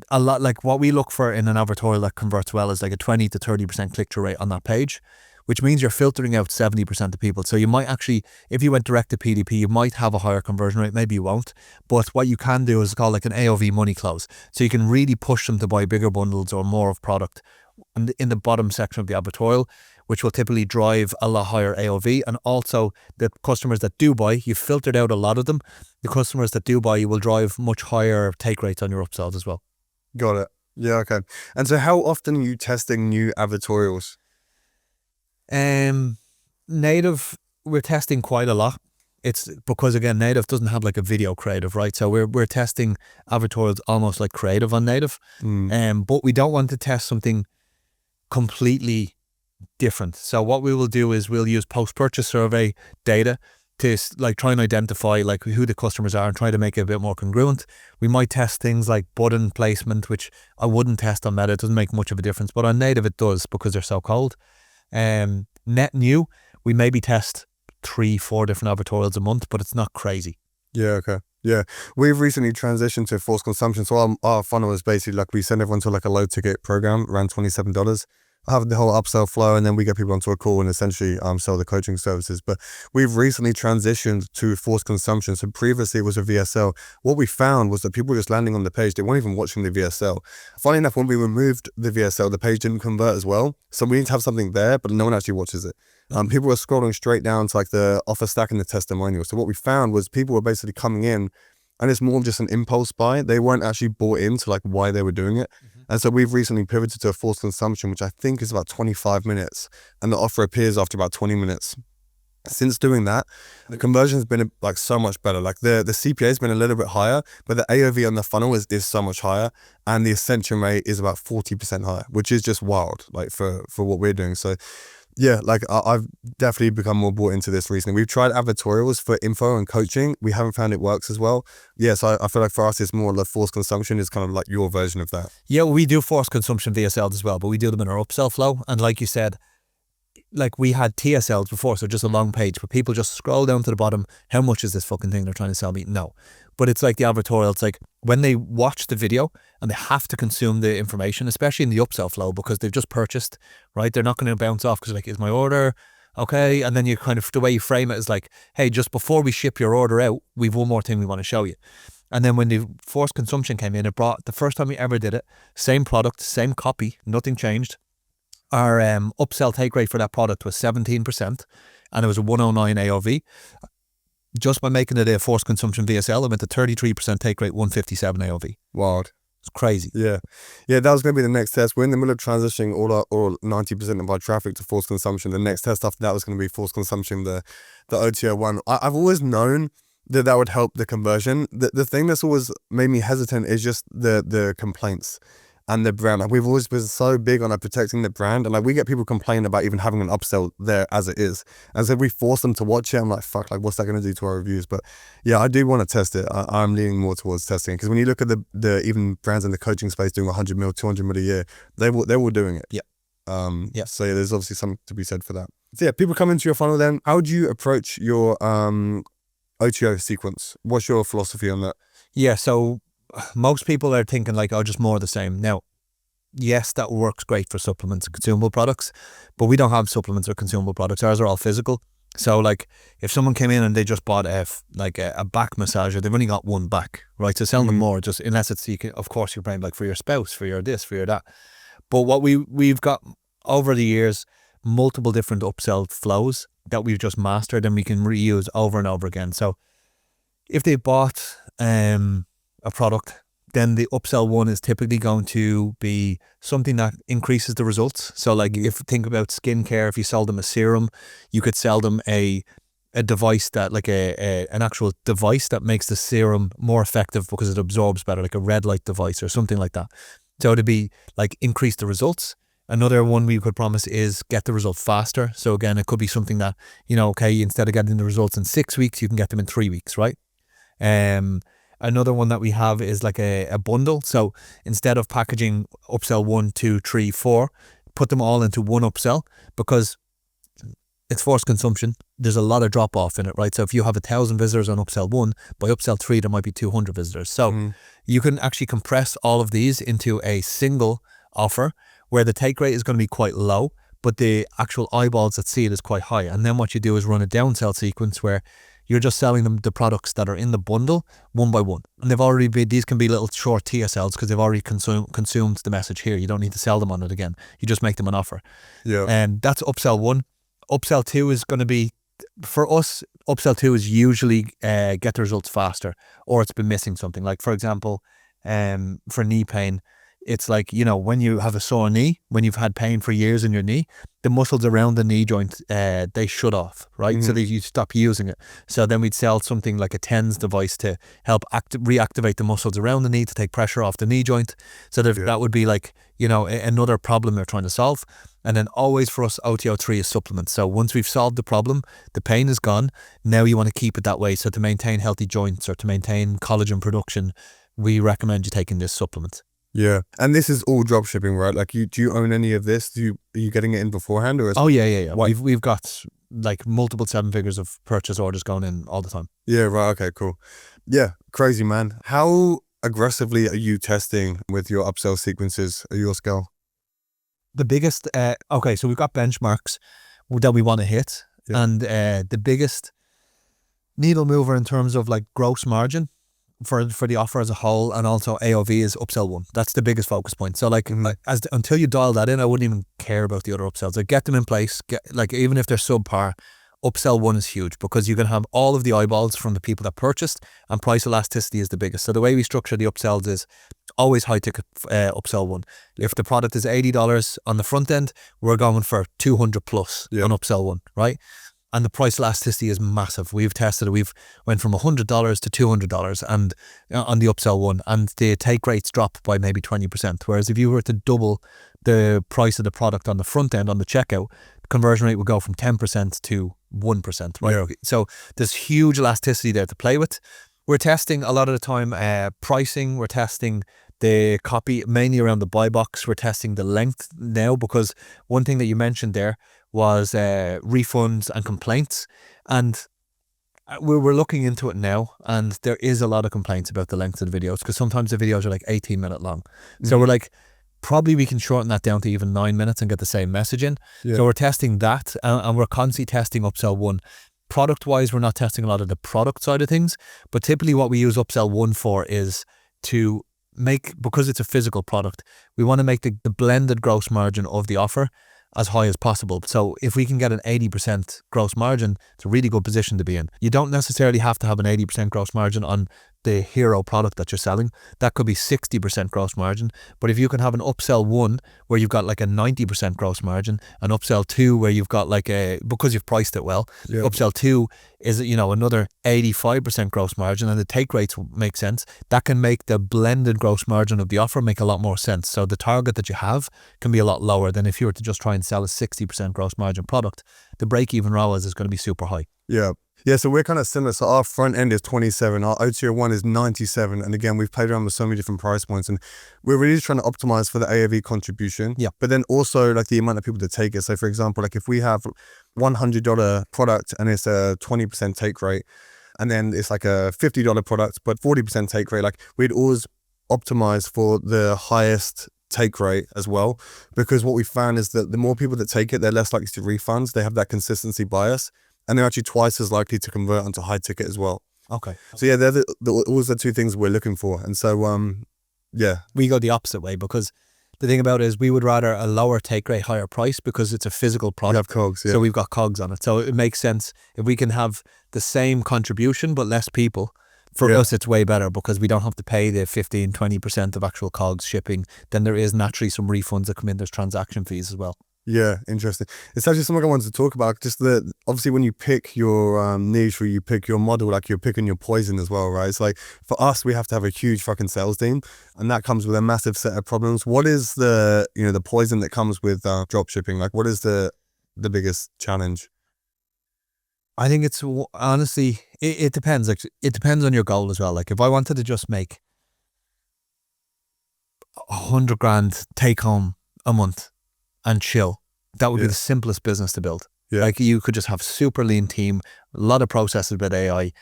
a lot, like what we look for in an advertorial that converts well is like a 20 to 30% click-through rate on that page, which means you're filtering out 70% of people. So you might actually, if you went direct to PDP, you might have a higher conversion rate, maybe you won't. But what you can do is called like an AOV money close. So you can really push them to buy bigger bundles or more of product in the bottom section of the advertorial, which will typically drive a lot higher AOV. And also the customers that do buy, you've filtered out a lot of them. The customers that do buy, you will drive much higher take rates on your upsells as well. Got it. Yeah, okay. And so how often are you testing new advertorials? Native, we're testing quite a lot. It's because again, native doesn't have like a video creative, right? So we're testing advertorials almost like creative on native. But we don't want to test something completely different. So what we will do is we'll use post-purchase survey data to like try and identify like who the customers are and try to make it a bit more congruent. We might test things like button placement, which I wouldn't test on Meta. It doesn't make much of a difference, but on native it does because they're so cold. Net new, we maybe test 3-4 different advertorials a month, but it's not crazy. Yeah, okay. Yeah. We've recently transitioned to forced consumption. So our funnel is basically like we send everyone to like a low ticket program around $27. Have the whole upsell flow, and then we get people onto a call and essentially sell the coaching services. But we've recently transitioned to forced consumption. So previously it was a VSL. What we found was that people were just landing on the page. They weren't even watching the VSL. Funny enough, when we removed the VSL, the page didn't convert as well. So we need to have something there, but no one actually watches it. People were scrolling straight down to like the offer stack and the testimonial. So what we found was people were basically coming in, and it's more of just an impulse buy. They weren't actually bought into like why they were doing it. And so we've recently pivoted to a forced consumption, which I think is about 25 minutes, and the offer appears after about 20 minutes. Since doing that, the conversion has been like so much better. Like the CPA has been a little bit higher, but the AOV on the funnel is so much higher, and the ascension rate is about 40% higher, which is just wild, like for what we're doing. So yeah, like I've definitely become more bought into this recently. We've tried advertorials for info and coaching. We haven't found it works as well. Yeah, so I feel like for us, it's more like forced consumption is kind of like your version of that. Yeah, we do forced consumption VSLs as well, but we do them in our upsell flow. And like you said, like we had TSLs before, so just a long page, but people just scroll down to the bottom. How much is this fucking thing they're trying to sell me? No. But it's like the advertorial. It's like when they watch the video and they have to consume the information, especially in the upsell flow, because they've just purchased, right? They're not going to bounce off because like, is my order okay? And then you kind of, the way you frame it is like, hey, just before we ship your order out, we've one more thing we want to show you. And then when the forced consumption came in, it brought, the first time we ever did it, same product, same copy, nothing changed. Our upsell take rate for that product was 17%, and it was a 109 AOV. Just by making it a forced consumption VSL, it went to 33% take rate, 157 AOV. Wild. It's crazy. Yeah, that was going to be the next test. We're in the middle of transitioning all 90% of our traffic to forced consumption. The next test after that was going to be forced consumption, the upsell-one. I've always known that would help the conversion. The thing that's always made me hesitant is just the complaints and the brand. Like we've always been so big on like protecting the brand, and like we get people complaining about even having an upsell there as it is. And so if we force them to watch it, I'm like, fuck, like what's that going to do to our reviews? But yeah, I do want to test it. I'm leaning more towards testing, because when you look at the even brands in the coaching space doing 100 mil, 200 mil a year, they're all doing it. Yeah. So yeah, there's obviously something to be said for that. So yeah, people come into your funnel then. How do you approach your OTO sequence? What's your philosophy on that? Yeah, so most people are thinking like, oh, just more of the same. Now, yes, that works great for supplements and consumable products, but we don't have supplements or consumable products. Ours are all physical. So like if someone came in and they just bought a back massager, they've only got one back, right? So sell them more, just unless it's, of course you're paying like for your spouse, for your this, for your that. But what we've got over the years, multiple different upsell flows that we've just mastered and we can reuse over and over again. So if they bought a product, then the upsell-one is typically going to be something that increases the results. So like if you think about skincare, if you sell them a serum, you could sell them a device that like an actual device that makes the serum more effective because it absorbs better, like a red light device or something like that. So to be like increase the results. Another one we could promise is get the result faster. So again, it could be something that, okay, instead of getting the results in 6 weeks, you can get them in 3 weeks, right? Another one that we have is like a bundle. So instead of packaging upsell 1, 2, 3, 4, put them all into one upsell, because it's forced consumption. There's a lot of drop off in it, right? So if you have 1,000 visitors on upsell 1, by upsell 3, there might be 200 visitors. So you can actually compress all of these into a single offer where the take rate is going to be quite low, but the actual eyeballs that see it is quite high. And then what you do is run a downsell sequence where you're just selling them the products that are in the bundle one by one. And they've already been, these can be little short TSLs because they've already consumed the message here. You don't need to sell them on it again. You just make them an offer. Yeah. And that's upsell 1. Upsell 2 is going to be, for us, upsell 2 is usually get the results faster, or it's been missing something. Like for example, for knee pain, it's like, when you have a sore knee, when you've had pain for years in your knee, the muscles around the knee joint, they shut off, right? So that you stop using it. So then we'd sell something like a TENS device to help reactivate the muscles around the knee to take pressure off the knee joint. So that would be like, another problem they're trying to solve. And then always for us, OTO3 is supplements. So once we've solved the problem, the pain is gone. Now you want to keep it that way. So to maintain healthy joints or to maintain collagen production, we recommend you taking this supplement. Yeah. And this is all drop shipping, right? Like do you own any of this? Are you getting it in beforehand, or is yeah. We've got like multiple 7 figures of purchase orders going in all the time. Yeah, right. Okay, cool. Yeah, crazy, man. How aggressively are you testing with your upsell sequences at your scale? The biggest, so we've got benchmarks that we want to hit. Yeah. And the biggest needle mover in terms of like gross margin for the offer as a whole, and also AOV is upsell-one. That's the biggest focus point. So like until you dial that in, I wouldn't even care about the other upsells. Like get them in place. Like even if they're subpar, upsell-one is huge because you can have all of the eyeballs from the people that purchased, and price elasticity is the biggest. So the way we structure the upsells is always high ticket upsell-one. If the product is $80 on the front end, we're going for 200 plus on upsell-one, right? And the price elasticity is massive. We've tested it. We've went from $100 to $200 and on the upsell-one, and the take rates drop by maybe 20%. Whereas if you were to double the price of the product on the front end on the checkout, conversion rate would go from 10% to 1%, right? Yeah. So there's huge elasticity there to play with. We're testing a lot of the time pricing. We're testing the copy mainly around the buy box. We're testing the length now, because one thing that you mentioned there was refunds and complaints, and we're looking into it now, and there is a lot of complaints about the length of the videos, because sometimes the videos are like 18-minute long. So we're like, probably we can shorten that down to even 9 minutes and get the same message in. So we're testing that, and we're constantly testing upsell-one. Product-wise, we're not testing a lot of the product side of things, but typically what we use upsell-one for is to make, because it's a physical product, we want to make the blended gross margin of the offer as high as possible. So if we can get an 80% gross margin, it's a really good position to be in. You don't necessarily have to have an 80% gross margin on the hero product that you're selling. That could be 60% gross margin. But if you can have an upsell-one where you've got like a 90% gross margin, an upsell-two where you've got like because you've priced it well, upsell-two is, another 85% gross margin, and the take rates make sense. That can make the blended gross margin of the offer make a lot more sense. So the target that you have can be a lot lower than if you were to just try and sell a 60% gross margin product. The break-even ROAS is going to be super high. Yeah, so we're kind of similar. So our front end is 27, our OTO1 is 97. And again, we've played around with so many different price points, and we're really trying to optimize for the AOV contribution. But then also like the amount of people to take it. So for example, like if we have $100 product and it's a 20% take rate, and then it's like a $50 product, but 40% take rate, like we'd always optimize for the highest take rate as well, because what we found is that the more people that take it, they're less likely to refunds. They have that consistency bias, and they're actually twice as likely to convert onto high ticket as well. Okay. So yeah, they're always the two things we're looking for. And so, we go the opposite way, because the thing about it is we would rather a lower take rate, higher price, because it's a physical product. You have cogs, So we've got cogs on it. So it makes sense if we can have the same contribution but less people. For us, it's way better, because we don't have to pay the 15-20% of actual cogs shipping. Then there is naturally some refunds that come in. There's transaction fees as well. Yeah, interesting. It's actually something I wanted to talk about. Just obviously when you pick your niche, or you pick your model, like you're picking your poison as well, right? It's like for us, we have to have a huge fucking sales team, and that comes with a massive set of problems. What is the poison that comes with drop shipping? Like what is the biggest challenge? I think it's honestly, it depends. Like it depends on your goal as well. Like if I wanted to just make 100 grand take home a month and chill, that would be the simplest business to build. Like you could just have super lean team, a lot of processes with AI,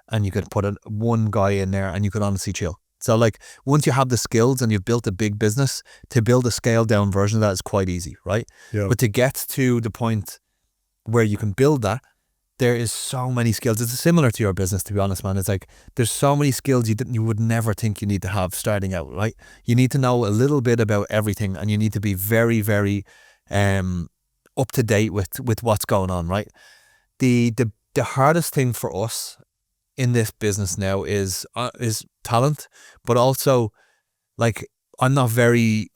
and you could put one guy in there and you could honestly chill. So like once you have the skills and you've built a big business, to build a scaled down version of that is quite easy, right? But to get to the point where you can build that, there is so many skills. It's similar to your business, to be honest, man. It's like there's so many skills you would never think you need to have starting out, right? You need to know a little bit about everything, and you need to be very, very up to date with what's going on, right? The hardest thing for us in this business now is talent, but also like I'm not very.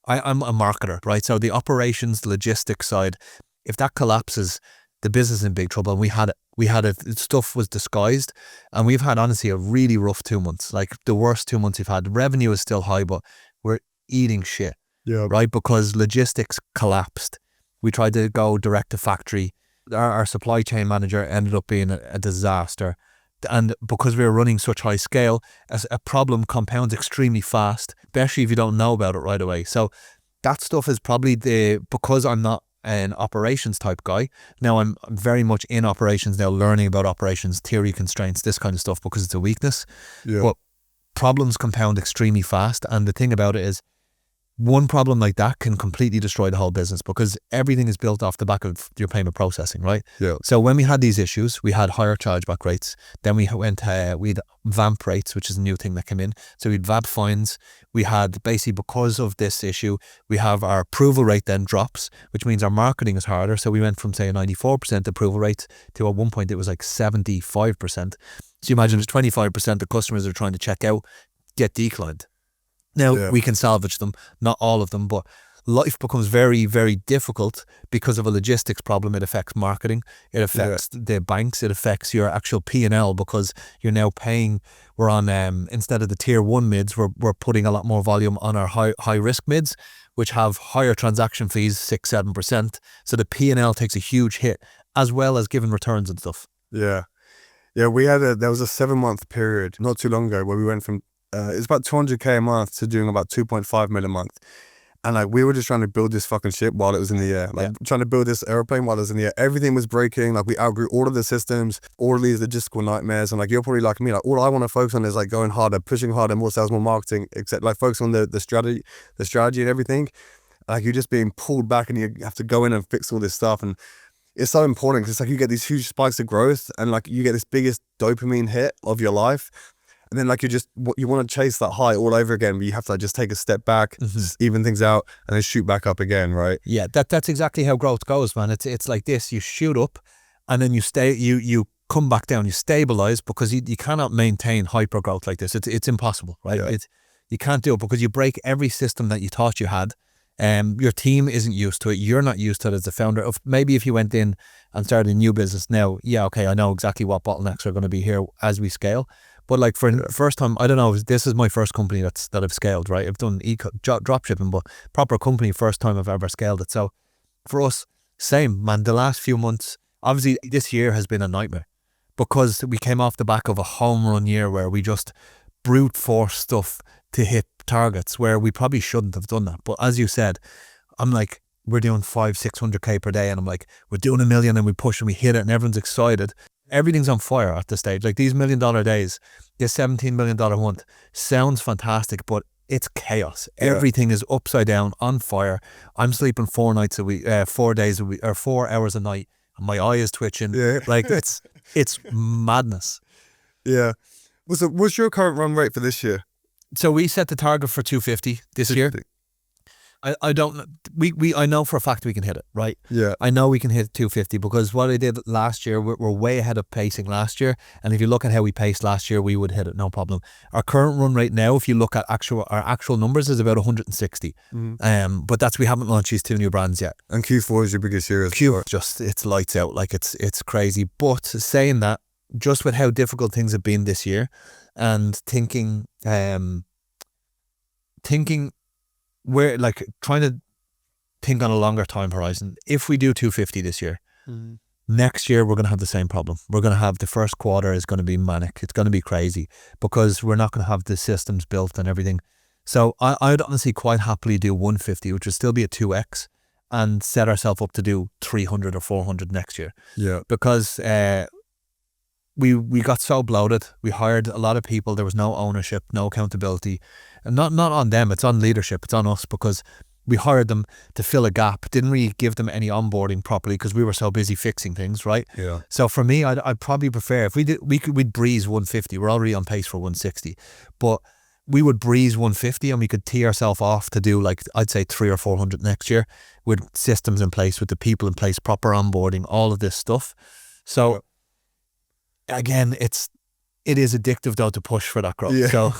I'm a marketer, right? So the operations, logistics side, if that collapses, the business is in big trouble. And we had it, stuff was disguised, and we've had honestly a really rough 2 months, like the worst 2 months we've had. The revenue is still high, but we're eating shit, right? Because logistics collapsed. We tried to go direct to factory. Our supply chain manager ended up being a disaster. And because we were running such high scale, as a problem compounds extremely fast, especially if you don't know about it right away. So that stuff is probably because I'm not an operations type guy. Now I'm very much in operations now, learning about operations, theory, constraints, this kind of stuff, because it's a weakness. But problems compound extremely fast. And the thing about it is, one problem like that can completely destroy the whole business, because everything is built off the back of your payment processing, right? Yeah. So when we had these issues, we had higher chargeback rates. Then we had VAMP rates, which is a new thing that came in. So we had VAB fines. We had basically, because of this issue, we have our approval rate then drops, which means our marketing is harder. So we went from, say, a 94% approval rate to at one point it was like 75%. So you imagine it's 25% of customers are trying to check out get declined. Now, we can salvage them, not all of them, but life becomes very, very difficult because of a logistics problem. It affects marketing, it affects the banks, it affects your actual P&L, because you're now paying, we're on, instead of the tier 1 mids, we're putting a lot more volume on our high risk mids, which have higher transaction fees, 6-7%. So the P&L takes a huge hit, as well as giving returns and stuff. Yeah. There was a 7-month period not too long ago where we went from, it's about 200K a month to doing about 2.5 mil a month. And like, we were just trying to build this fucking ship while it was in the air. Like trying to build this airplane while it was in the air. Everything was breaking. Like, we outgrew all of the systems, all of these logistical nightmares. And like, you're probably like me, like, all I want to focus on is like going harder, pushing harder, more sales, more marketing, except like focus on the strategy and everything. Like, you're just being pulled back and you have to go in and fix all this stuff. And it's so important, because it's like you get these huge spikes of growth and like you get this biggest dopamine hit of your life. And then like you want to chase that high all over again, but you have to like just take a step back, just even things out, and then shoot back up again, right? Yeah, that's exactly how growth goes, man. It's like this: you shoot up, and then you come back down, you stabilize, because you cannot maintain hyper growth like this. It's impossible, right? Yeah. You can't do it, because you break every system that you thought you had. Your team isn't used to it. You're not used to it as the founder. Of maybe if you went in and started a new business now, okay, I know exactly what bottlenecks are going to be here as we scale. But like for the first time, I don't know, this is my first company that I've scaled, right? I've done drop shipping, but proper company, first time I've ever scaled it. So for us, same, man, the last few months, obviously this year has been a nightmare, because we came off the back of a home run year where we just brute force stuff to hit targets where we probably shouldn't have done that. But as you said, I'm like, we're doing 500-600K per day, and I'm like, we're doing 1 million and we push and we hit it and everyone's excited. Everything's on fire at this stage. Like, these $1 million days, this $17 million month sounds fantastic, but it's chaos. Everything is upside down, on fire. I'm sleeping 4 nights a week, 4 days a week, or 4 hours a night, and my eye is twitching. Like, it's madness. Yeah. So what's your current run rate for this year? So we set the target for 250 this year. I don't, I know for a fact we can hit it, right? Yeah. I know we can hit 250, because what I did last year, we're way ahead of pacing last year. And if you look at how we paced last year, we would hit it, no problem. Our current run rate now, if you look at our actual numbers, is about 160. But we haven't launched these 2 new brands yet. And Q4 is your biggest year. Just, it's lights out, like it's crazy. But saying that, just with how difficult things have been this year, and thinking we're like trying to think on a longer time horizon. If we do 250 this year, next year we're going to have the same problem. We're going to have, the first quarter is going to be manic. It's going to be crazy, because we're not going to have the systems built and everything. So I'd honestly quite happily do 150, which would still be a 2x, and set ourselves up to do 300 or 400 next year. Yeah. Because we got so bloated. We hired a lot of people. There was no ownership, no accountability. And not on them, it's on leadership, it's on us, because we hired them to fill a gap. Didn't really give them any onboarding properly, because we were so busy fixing things, right? Yeah. So for me, I'd probably prefer, if we'd breeze 150. We're already on pace for 160, but we would breeze 150, and we could tee ourselves off to do, like, I'd say 300 or 400 next year, with systems in place, with the people in place, proper onboarding, all of this stuff. So again, it is addictive though to push for that growth. Yeah. So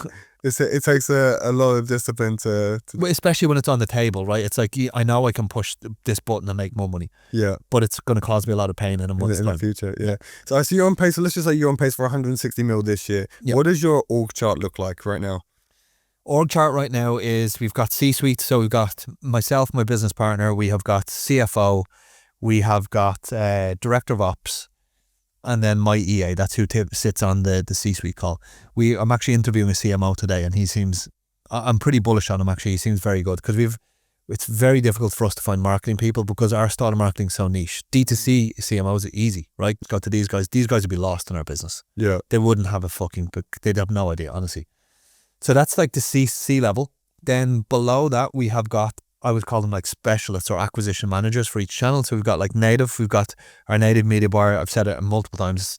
it takes a lot of discipline to especially when it's on the table, right? It's like, I know I can push this button and make more money. Yeah. But it's going to cause me a lot of pain in a month's in time. the future. Yeah. So I see you're on pace. So let's just say you're on pace for 160 mil this year. Yep. What does your org chart look like right now? Org chart right now is, we've got C-suite. So we've got myself, my business partner. We have got CFO. We have got director of ops. And then my EA, that's who sits on the C-suite call. I'm actually interviewing a CMO today, and I'm pretty bullish on him actually. He seems very good, because it's very difficult for us to find marketing people, because our style of marketing is so niche. D2C CMOs are easy, right? Go to these guys. These guys would be lost in our business. Yeah. They wouldn't have they'd have no idea, honestly. So that's like the C level. Then below that, we have got, I would call them like specialists or acquisition managers for each channel. So we've got like native, we've got our native media buyer. I've said it multiple times,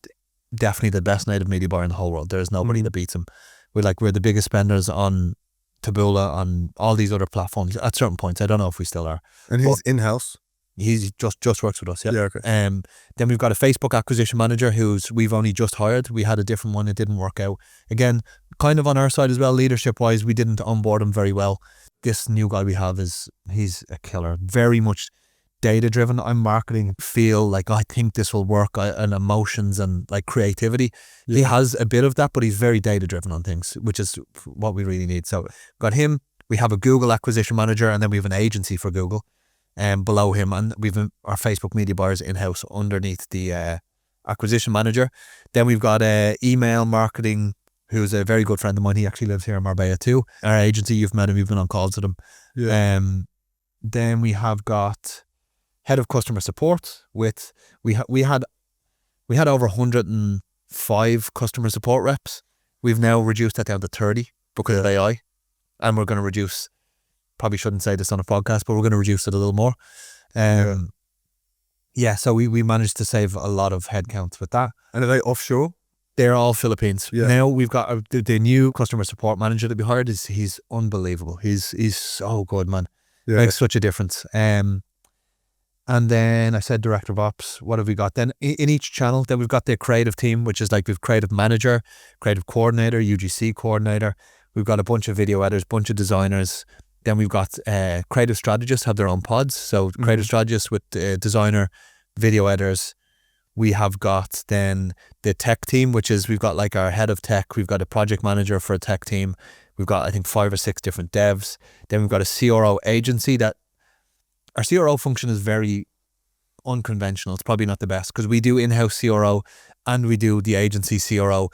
definitely the best native media buyer in the whole world. There's nobody that beats him. We're the biggest spenders on Taboola, on all these other platforms at certain points. I don't know if we still are. And he's in-house? He's just works with us, yeah. Yeah, okay. Then we've got a Facebook acquisition manager we've only just hired. We had a different one, it didn't work out. Again, kind of on our side as well, leadership wise, we didn't onboard him very well. This new guy we have he's a killer, very much data driven. I'm marketing, feel like I think this will work, and emotions and like creativity. Yeah. He has a bit of that, but he's very data driven on things, which is what we really need. So got him. We have a Google acquisition manager, and then we have an agency for Google. Below him, and we've our Facebook media buyers in-house underneath the acquisition manager. Then we've got email marketing, who's a very good friend of mine. He actually lives here in Marbella too. Our agency, you've met him, you've been on calls with him. Yeah. Then we have got head of customer support with, we had over 105 customer support reps. We've now reduced that down to 30 because of AI, and we're going to reduce, probably shouldn't say this on a podcast, but we're going to reduce it a little more. So we managed to save a lot of headcounts with that. And are they offshore? They're all Philippines. Yeah. Now we've got the new customer support manager that we hired. He's unbelievable. He's so good, man. Yeah. Makes such a difference. And then I said director of ops. What have we got then? In each channel, then we've got the creative team, which is like we've creative manager, creative coordinator, UGC coordinator. We've got a bunch of video editors, bunch of designers. Then we've got creative strategists have their own pods. So creative strategists with designer, video editors. We have got then the tech team, which is we've got like our head of tech. We've got a project manager for a tech team. We've got, I think, 5 or 6 different devs. Then we've got a CRO agency. That our CRO function is very unconventional. It's probably not the best because we do in-house CRO and we do the agency CRO.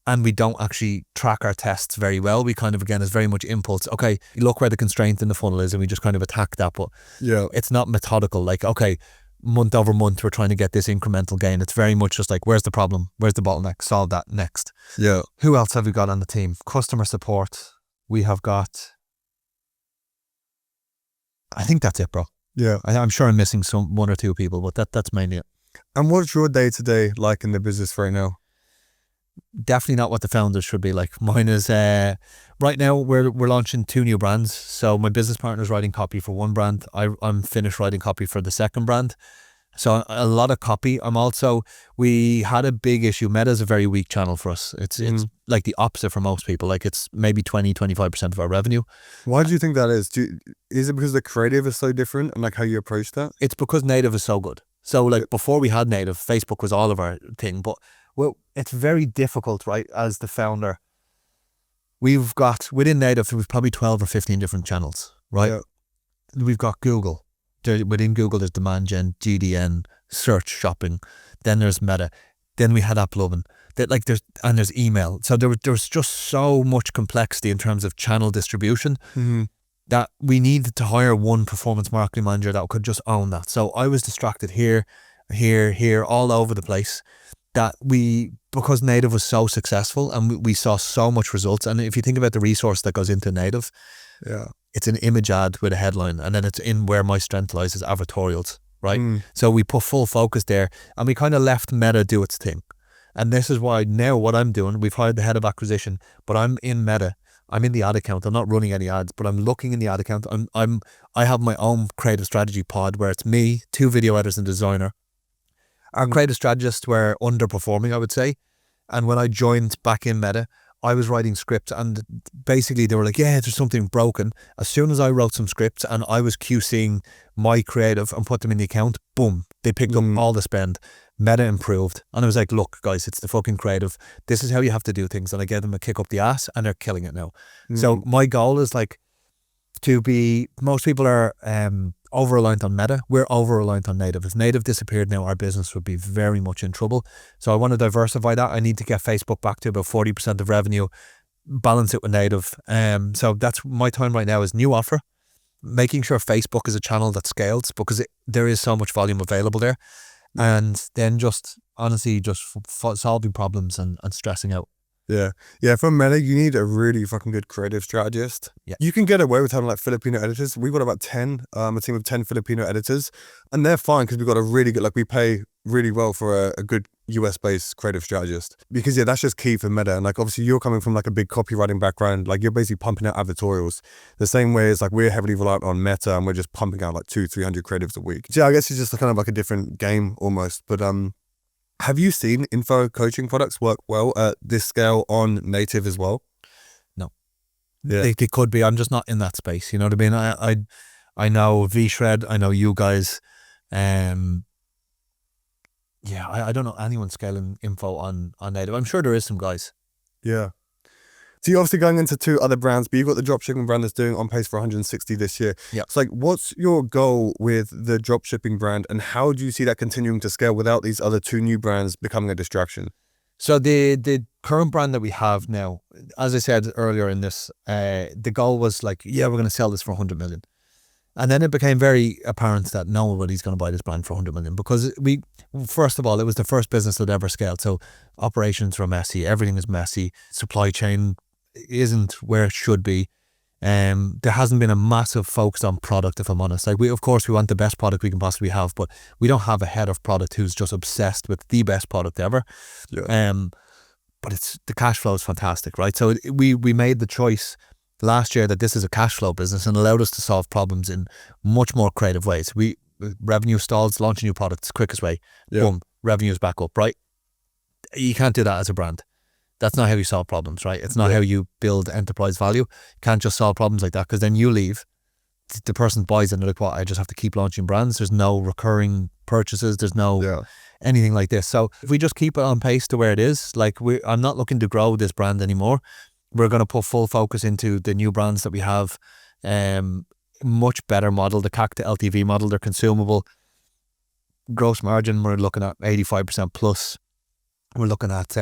And we don't actually track our tests very well. We kind of, again, it's very much impulse. Okay, you look where the constraint in the funnel is and we just kind of attack that. But it's not methodical. Like, okay, month over month, we're trying to get this incremental gain. It's very much just like, where's the problem? Where's the bottleneck? Solve that next. Yeah. Who else have we got on the team? Customer support. We have got, I think that's it, bro. Yeah. I'm sure I'm missing one or two people, but that's mainly it. And what's your day-to-day like in the business right now? Definitely not what the founders should be like. Mine is right now we're launching 2 new brands. So my business partner's writing copy for one brand. I'm finished writing copy for the second brand. So a lot of copy. We had a big issue. Meta is a very weak channel for us. It's like the opposite for most people. Like it's maybe 20-25% of our revenue. Why do you think that is? Is it because the creative is so different and like how you approach that? It's because native is so good. So like before we had native, Facebook was all of our thing, but well, it's very difficult, right? As the founder, we've got within native, we've probably 12 or 15 different channels, right? Yeah. We've got Google. Within Google, there's demand gen, GDN, search, shopping. Then there's Meta. Then we had AppLovin. There's email. So there's just so much complexity in terms of channel distribution that we needed to hire one performance marketing manager that could just own that. So I was distracted here, all over the place. Because native was so successful and we saw so much results. And if you think about the resource that goes into native, it's an image ad with a headline, and then it's in where my strength lies is advertorials, right? So we put full focus there and we kind of left Meta do its thing. And this is why now what I'm doing, we've hired the head of acquisition, but I'm in Meta. I'm in the ad account. I'm not running any ads, but I'm looking in the ad account. I have my own creative strategy pod where it's me, 2 video editors and designer. Our creative strategists were underperforming, I would say. And when I joined back in Meta, I was writing scripts and basically they were like, yeah, there's something broken. As soon as I wrote some scripts and I was QCing my creative and put them in the account, boom, they picked up all the spend. Meta improved. And I was like, look, guys, it's the fucking creative. This is how you have to do things. And I gave them a kick up the ass and they're killing it now. So my goal is like most people are over-reliant on Meta. We're over-reliant on native. If native disappeared now, our business would be very much in trouble. So I want to diversify that. I need to get Facebook back to about 40% of revenue, balance it with native. So that's my time right now is new offer, making sure Facebook is a channel that scales because there is so much volume available there. And then just honestly, just solving problems and stressing out. Yeah. For Meta, you need a really fucking good creative strategist. Yeah. You can get away with having like Filipino editors. We've got about 10, a team of 10 Filipino editors, and they're fine because we've got a really good, like we pay really well for a good US based creative strategist, because that's just key for Meta. And like, obviously you're coming from like a big copywriting background, like you're basically pumping out advertorials the same way as like we're heavily reliant on Meta and we're just pumping out like 200-300 creatives a week. So yeah, I guess it's just kind of like a different game almost. But have you seen info coaching products work well at this scale on native as well? No. Yeah. They could be. I'm just not in that space. You know what I mean? I know V-Shred. I know you guys. I don't know anyone scaling info on native. I'm sure there is some guys. Yeah. So you're obviously going into 2 other brands, but you've got the dropshipping brand that's doing on pace for 160 this year. Yeah. It's like, what's your goal with the dropshipping brand, and how do you see that continuing to scale without these other 2 new brands becoming a distraction? So the current brand that we have now, as I said earlier in this, the goal was like, we're going to sell this for 100 million. And then it became very apparent that nobody's going to buy this brand for 100 million, because first of all, it was the first business that ever scaled. So operations were messy. Everything is messy. Supply chain isn't where it should be. There hasn't been a massive focus on product, if I'm honest. Like of course we want the best product we can possibly have, but we don't have a head of product who's just obsessed with the best product ever. Yeah. But the cash flow is fantastic, right? So we made the choice last year that this is a cash flow business, and allowed us to solve problems in much more creative ways. Revenue stalls, launch a new product, it's the quickest way. Boom, revenue's back up, right? You can't do that as a brand. That's not how you solve problems, right? It's not how you build enterprise value. You can't just solve problems like that, because then you leave, the person buys it and they're like, what, I just have to keep launching brands? There's no recurring purchases. There's no anything like this. So if we just keep it on pace to where it is, like I'm not looking to grow this brand anymore. We're going to put full focus into the new brands that we have. Much better model, the CAC to LTV model. They're consumable. Gross margin, we're looking at 85% plus. We're looking at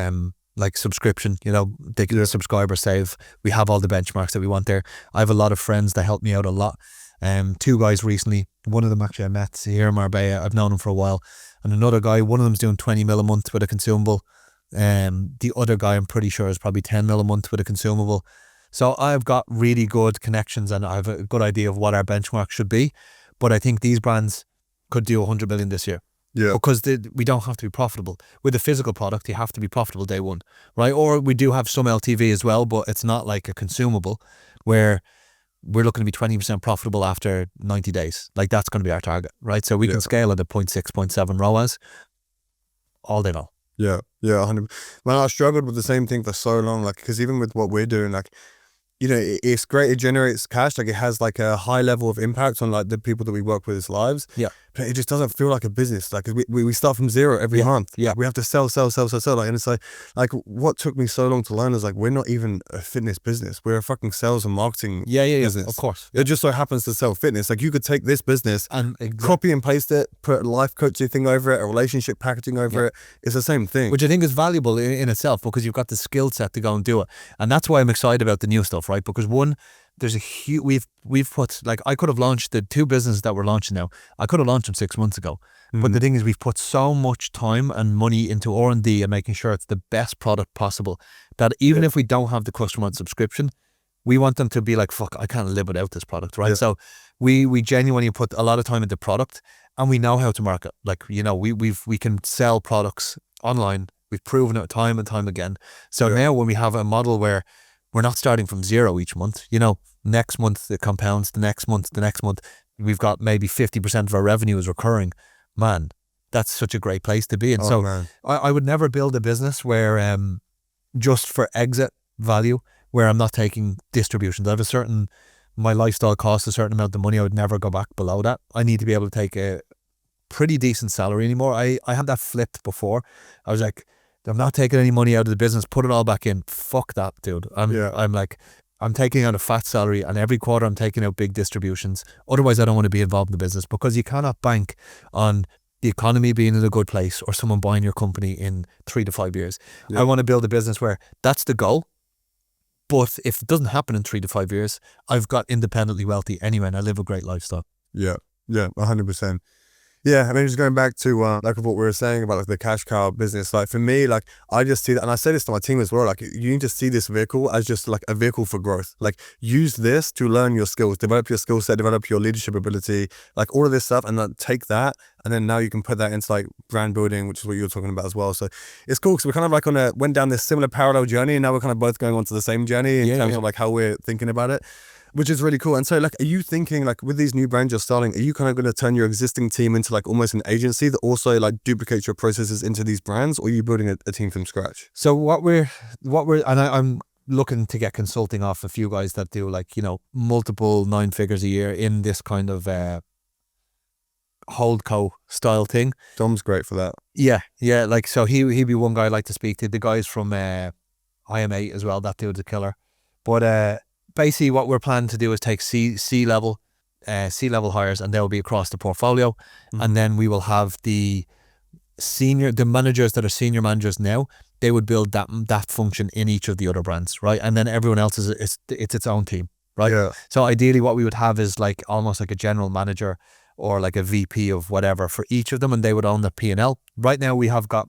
like subscription, the subscriber save. We have all the benchmarks that we want there. I have a lot of friends that help me out a lot. 2 guys recently, one of them actually I met here in Marbella. I've known him for a while. And another guy, one of them's doing 20 mil a month with a consumable. The other guy I'm pretty sure is probably 10 mil a month with a consumable. So I've got really good connections and I have a good idea of what our benchmark should be. But I think these brands could do 100 million this year. Yeah. Because we don't have to be profitable. With a physical product, you have to be profitable day one, right? Or we do have some LTV as well, but it's not like a consumable where we're looking to be 20% profitable after 90 days. Like that's going to be our target, right? So we can scale at a 0.6, 0.7 ROAS all day long. Yeah, 100%. Man, I struggled with the same thing for so long, like, because even with what we're doing, like, it's great, it generates cash, like it has like a high level of impact on like the people that we work with, lives. Yeah. But it just doesn't feel like a business. Like we start from zero every month. Yeah. We have to sell. Like, and it's like what took me so long to learn is like, we're not even a fitness business. We're a fucking sales and marketing business. Of course. It just so happens to sell fitness. Like you could take this business and copy and paste it, put a life coaching thing over it, a relationship packaging over it. It's the same thing. Which I think is valuable in itself, because you've got the skill set to go and do it. And that's why I'm excited about the new stuff, right? Because one, there's a huge, we've put, like, I could have launched the 2 businesses that we're launching now. I could have launched them 6 months ago. But the thing is, we've put so much time and money into R&D and making sure it's the best product possible, that even if we don't have the customer on subscription, we want them to be like, fuck, I can't live without this product, right? So we genuinely put a lot of time into product, and we know how to market. Like, we can sell products online. We've proven it time and time again. So now when we have a model where we're not starting from zero each month, next month it compounds, the next month, we've got maybe 50% of our revenue is recurring. Man, that's such a great place to be in. I would never build a business where just for exit value, where I'm not taking distributions. I have my lifestyle costs a certain amount of money. I would never go back below that. I need to be able to take a pretty decent salary anymore. I had that flipped before. I was like, I'm not taking any money out of the business, put it all back in. Fuck that, dude. I'm taking out a fat salary, and every quarter I'm taking out big distributions. Otherwise, I don't want to be involved in the business, because you cannot bank on the economy being in a good place or someone buying your company in 3 to 5 years. I want to build a business where that's the goal. But if it doesn't happen in 3 to 5 years, I've got independently wealthy anyway, and I live a great lifestyle. Yeah, 100%. Yeah, I mean, just going back to like what we were saying about like the cash cow business. Like for me, like I just see that, and I say this to my team as well. Like you need to see this vehicle as just like a vehicle for growth. Like use this to learn your skills, develop your skill set, develop your leadership ability, like all of this stuff, and then take that, and then now you can put that into like brand building, which is what you were talking about as well. So it's cool because we're kind of like went down this similar parallel journey, and now we're kind of both going on to the same journey in terms of like how we're thinking about it, which is really cool. And so like, are you thinking like with these new brands you're starting, are you kind of going to turn your existing team into like almost an agency that also like duplicates your processes into these brands, or are you building a team from scratch? So I'm looking to get consulting off a few guys that do like, you know, multiple 9 figures a year in this kind of holdco style thing. Dom's great for that. Yeah. Like, so he'd be one guy I'd like to speak to. The guys from IM8 as well, that dude's a killer. But basically what we're planning to do is take C-level hires, and they'll be across the portfolio. And then we will have the managers that are senior managers now, they would build that function in each of the other brands, right? And then everyone else it's its own team, right? Yeah. So ideally what we would have is like almost like a general manager or like a VP of whatever for each of them, and they would own the P&L. Right now we have got,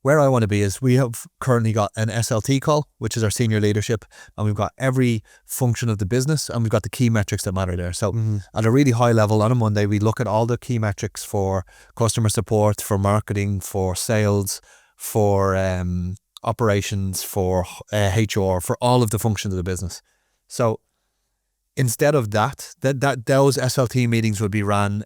where I want to be is we have currently got an SLT call, which is our senior leadership, and we've got every function of the business, and we've got the key metrics that matter there. So at a really high level on a Monday, we look at all the key metrics for customer support, for marketing, for sales, for operations, for HR, for all of the functions of the business. So instead of that those SLT meetings would be ran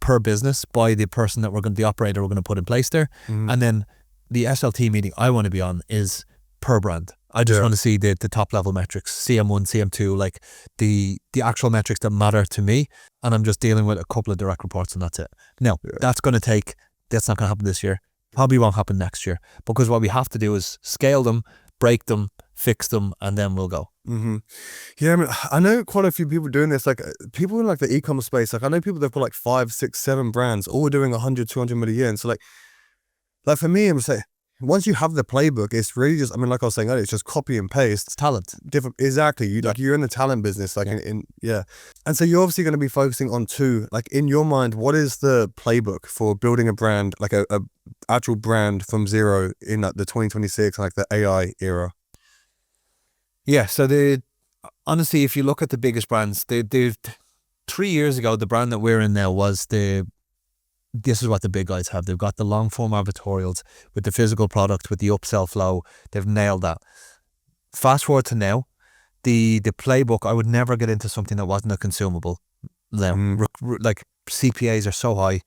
per business by the person that the operator we're going to put in place there. And then the SLT meeting I want to be on is per brand. I just want to see the top level metrics, CM1, CM2, like the actual metrics that matter to me. And I'm just dealing with a couple of direct reports, and that's it. Now, that's not going to happen this year. Probably won't happen next year, because what we have to do is scale them, break them, fix them, and then we'll go. Yeah, I mean, I know quite a few people doing this, like people in like the e-commerce space. Like I know people that've got like 5, 6, 7 brands, all doing 100, 200 million a year. And so like for me, I'm saying, once you have the playbook, it's really just, I mean, like I was saying earlier, it's just copy and paste. It's talent. Different, exactly. Like you're in the talent business, like And so you're obviously going to be focusing on 2, like in your mind, what is the playbook for building a brand, like a actual brand from zero in like the 2026, like the AI era? Yeah, so honestly, if you look at the biggest brands, 3 years ago, the brand that we're in now was this is what the big guys have. They've got the long form advertorials with the physical product, with the upsell flow. They've nailed that. Fast forward to now, the playbook, I would never get into something that wasn't a consumable. Now, like CPAs are so high,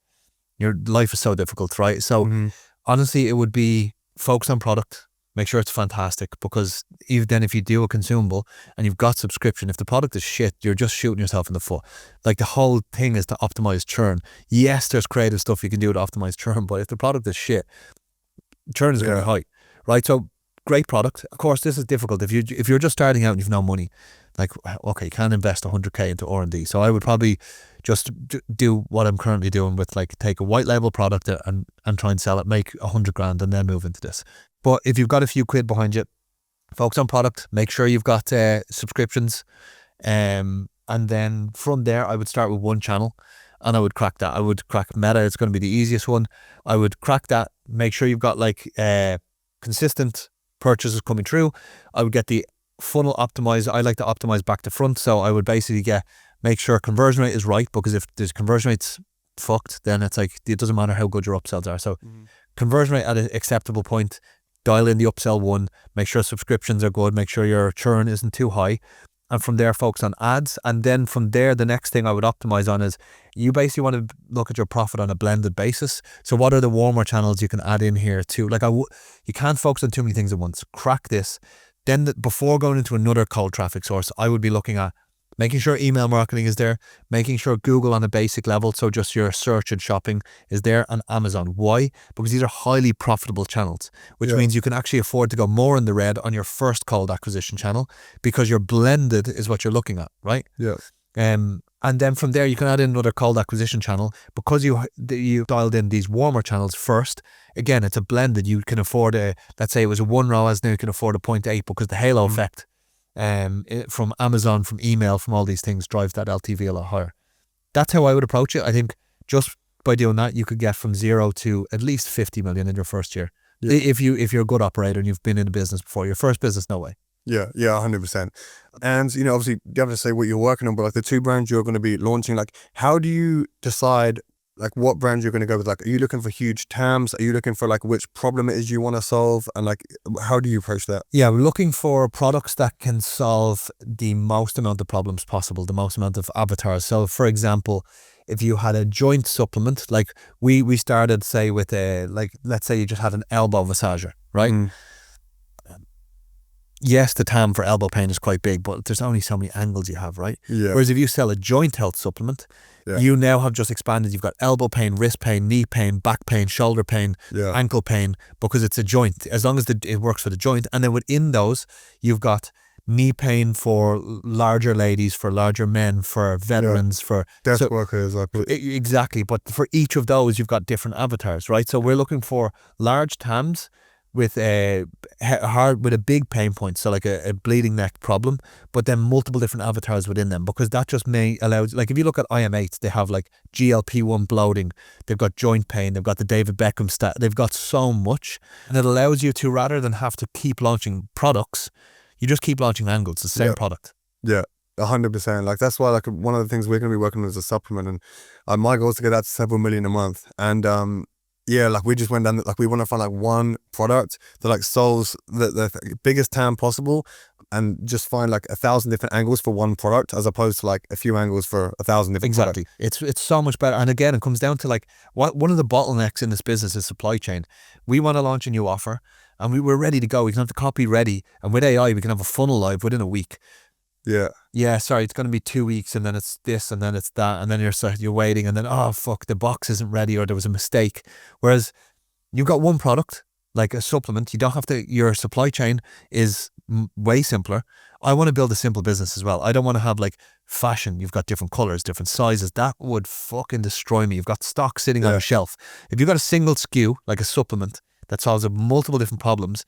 your life is so difficult, right? So honestly, it would be focus on product. Make sure it's fantastic, because even then if you do a consumable and you've got subscription, if the product is shit, you're just shooting yourself in the foot. Like the whole thing is to optimize churn. Yes, there's creative stuff you can do to optimize churn, but if the product is shit, churn is going to be high, right? So great product. Of course, this is difficult. If you're just starting out and you've no money, like, okay, you can't invest 100k into R&D. So I would probably just do what I'm currently doing with like take a white label product and try and sell it, make 100 grand and then move into this. But if you've got a few quid behind you, focus on product, make sure you've got subscriptions. And then from there, I would start with one channel and I would crack that. I would crack Meta. It's going to be the easiest one. I would crack that, make sure you've got like consistent purchases coming through. I would get the funnel optimized. I like to optimize back to front. So I would basically make sure conversion rate is right, because if there's conversion rate's fucked, then it's like, it doesn't matter how good your upsells are. So conversion rate at an acceptable point, dial in the upsell-one, make sure subscriptions are good, make sure your churn isn't too high. And from there, focus on ads. And then from there, the next thing I would optimize on is you basically want to look at your profit on a blended basis. So what are the warmer channels you can add in here too? Like you can't focus on too many things at once. Crack this. Then before going into another cold traffic source, I would be looking at making sure email marketing is there, making sure Google on a basic level, so just your search and shopping is there, and Amazon. Why? Because these are highly profitable channels, which means you can actually afford to go more in the red on your first cold acquisition channel, because your blended is what you're looking at, right? Yeah. And then from there, you can add in another cold acquisition channel, because you dialed in these warmer channels first. Again, it's a blended. You can afford let's say it was a 1 ROAS, now you can afford a 0.8, because the halo effect from Amazon, from email, from all these things drives that LTV a lot higher. That's how I would approach it. I think Just by doing that, you could get from 0 to at least 50 million in your first year. Yeah. If you're a good operator and you've been in the business before. Your first business, no way. Yeah, 100%. And, you know, obviously you have to say what you're working on, but like the 2 brands you're going to be launching, like how do you decide like what brands you're going to go with? Like, are you looking for huge TAMs? Are you looking for like which problem it is you want to solve? And like, how do you approach that? Yeah, we're looking for products that can solve the most amount of problems possible, the most amount of avatars. So for example, if you had a joint supplement, like we started say with like, let's say you just had an elbow massager, right? Yes, the TAM for elbow pain is quite big, but there's only so many angles you have, right? Yeah. Whereas if you sell a joint health supplement, you now have just expanded. You've got elbow pain, wrist pain, knee pain, back pain, shoulder pain, ankle pain, because it's a joint, as long as it works for the joint. And then within those, you've got knee pain for larger ladies, for larger men, for veterans, for desk workers. Exactly. But for each of those, you've got different avatars, right? So we're looking for large TAMs with a big pain point, so like a bleeding neck problem, but then multiple different avatars within them, because that just may allow, like if you look at IM8s, they have like GLP-1 bloating, they've got joint pain, they've got the David Beckham stat, they've got so much, and it allows you to, rather than have to keep launching products, you just keep launching angles, the same product. Yeah. 100%. Like that's why like one of the things we're going to be working on is a supplement, and my goal is to get that to several million a month. And yeah, like we just went down, like we want to find like one product that like solves the biggest TAM possible, and just find like 1,000 different angles for one product, as opposed to like a few angles for 1,000 different products. It's so much better. And again, it comes down to like one of the bottlenecks in this business is supply chain. We want to launch a new offer and we're ready to go. We can have the copy ready, and with AI we can have a funnel live within a week. Yeah, sorry, it's going to be 2 weeks, and then it's this, and then it's that, and then you're waiting, and then, oh, fuck, the box isn't ready, or there was a mistake. Whereas you've got one product, like a supplement, you don't have to, your supply chain is way simpler. I want to build a simple business as well. I don't want to have like fashion. You've got different colors, different sizes. That would fucking destroy me. You've got stock sitting on a shelf. If you've got a single SKU, like a supplement, that solves multiple different problems,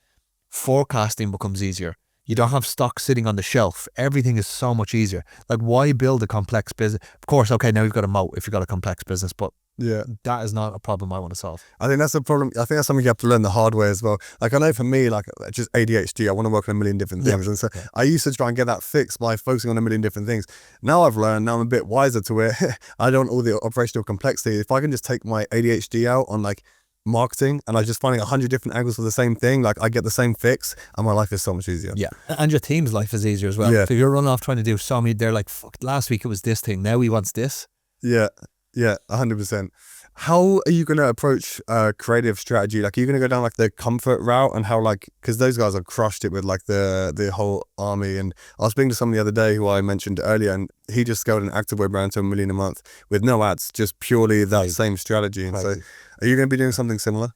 forecasting becomes easier. You don't have stock sitting on the shelf. Everything is so much easier. Like, why build a complex business? Of course, okay, now you've got a moat if you've got a complex business, but that is not a problem I want to solve. I think that's a problem. I think that's something you have to learn the hard way as well. Like, I know for me, like just ADHD, I want to work on a million different things. And so I used to try and get that fixed by focusing on a million different things. Now I've learned, now I'm a bit wiser to it. I don't want all the operational complexity. If I can just take my ADHD out on like marketing, and I just finding 100 different angles for the same thing, like I get the same fix, and my life is so much easier. Yeah, and your team's life is easier as well. So if you're running off trying to do so many, they're like, fuck, last week it was this thing, now he wants this. Yeah, 100%. How are you going to approach creative strategy? Like, are you going to go down like the comfort route, and how, like, because those guys have crushed it with like the whole army. And I was speaking to someone the other day who I mentioned earlier, and he just scaled an activewear brand to $1 million a month with no ads, just purely that same strategy. And so are you going to be doing something similar?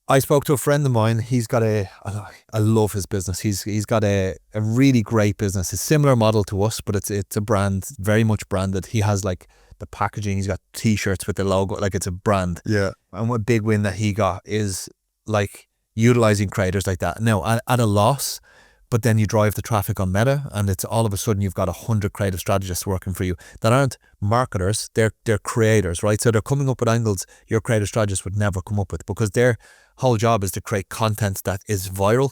I spoke to a friend of mine. He's got I love his business. He's got a really great business. It's a similar model to us, but it's a brand, very much branded. He has like the packaging, he's got t-shirts with the logo, like it's a brand. Yeah. And what big win that he got is like utilizing creators like that. Now at a loss, but then you drive the traffic on Meta, and it's all of a sudden you've got 100 creative strategists working for you that aren't marketers, they're creators, right? So they're coming up with angles your creative strategist would never come up with, because their whole job is to create content that is viral,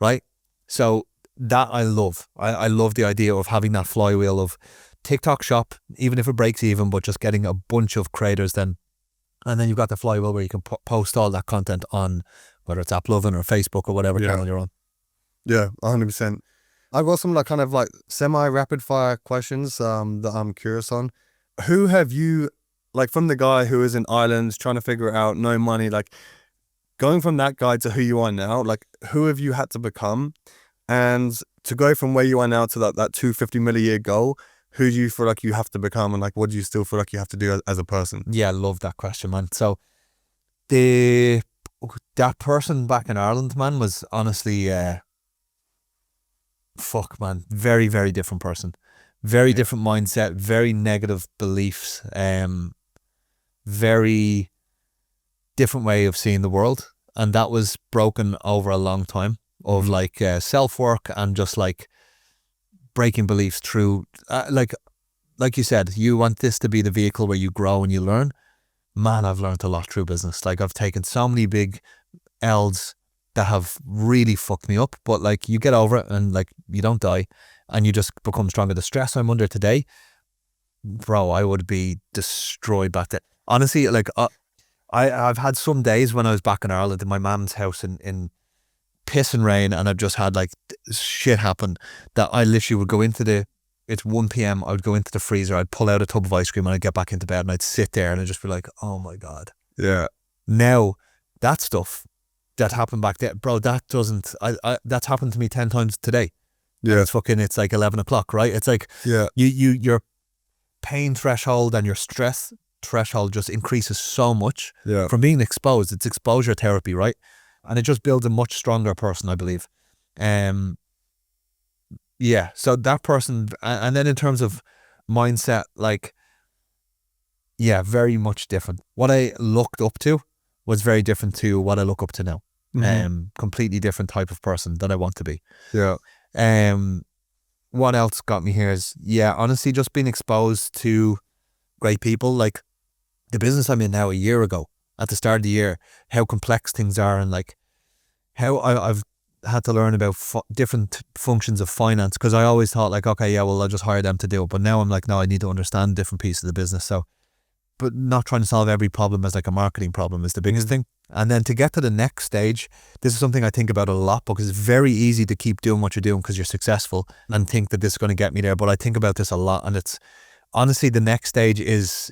right? So that I love. I love the idea of having that flywheel of TikTok shop, even if it breaks even, but just getting a bunch of creators then, and then you've got the flywheel where you can post all that content on, whether it's AppLovin or Facebook or whatever channel you're on. Yeah, 100%. I've got some like kind of like semi-rapid fire questions that I'm curious on. Who have you, like, from the guy who is in Ireland trying to figure it out, no money, like going from that guy to who you are now, like who have you had to become? And to go from where you are now to that 250 million a year goal, who do you feel like you have to become, and like what do you still feel like you have to do as a person? Yeah, I love that question, man. So that person back in Ireland, man, was honestly very, very different person. Very different mindset, very negative beliefs, very different way of seeing the world. And that was broken over a long time of like self-work and just like breaking beliefs through, like you said, you want this to be the vehicle where you grow and you learn. man, I've learned a lot through business. Like I've taken so many big L's that have really fucked me up, but like you get over it and like you don't die and you just become stronger. The stress I'm under today, bro, I would be destroyed back then. Honestly, like I've had some days when I was back in Ireland in my mum's house in piss and rain, and I've just had like shit happen that I literally would go into it's 1 p.m, I would go into the freezer, I'd pull out a tub of ice cream and I'd get back into bed and I'd sit there and I'd just be like, oh my God. Yeah. Now that stuff that happened back there, bro, that doesn't, that's happened to me 10 times today. Yeah. It's like 11 o'clock, right? It's like, Yeah. Your pain threshold and your stress threshold just increases so much from being exposed. It's exposure therapy, right? And it just builds a much stronger person, I believe. Yeah, so that person, and then in terms of mindset, like, yeah, very much different. What I looked up to was very different to what I look up to now. Completely different type of person that I want to be. Yeah. What else got me here is, yeah, honestly, just being exposed to great people. Like the business I'm in now a year ago, at the start of the year, how complex things are, and like how I've had to learn about different functions of finance, because I always thought like, okay, yeah, well, I'll just hire them to do it. But now I'm like, no, I need to understand different pieces of the business. So, but not trying to solve every problem as like a marketing problem is the biggest thing. And then to get to the next stage, this is something I think about a lot, because it's very easy to keep doing what you're doing because you're successful and think that this is going to get me there. But I think about this a lot, and it's honestly, the next stage is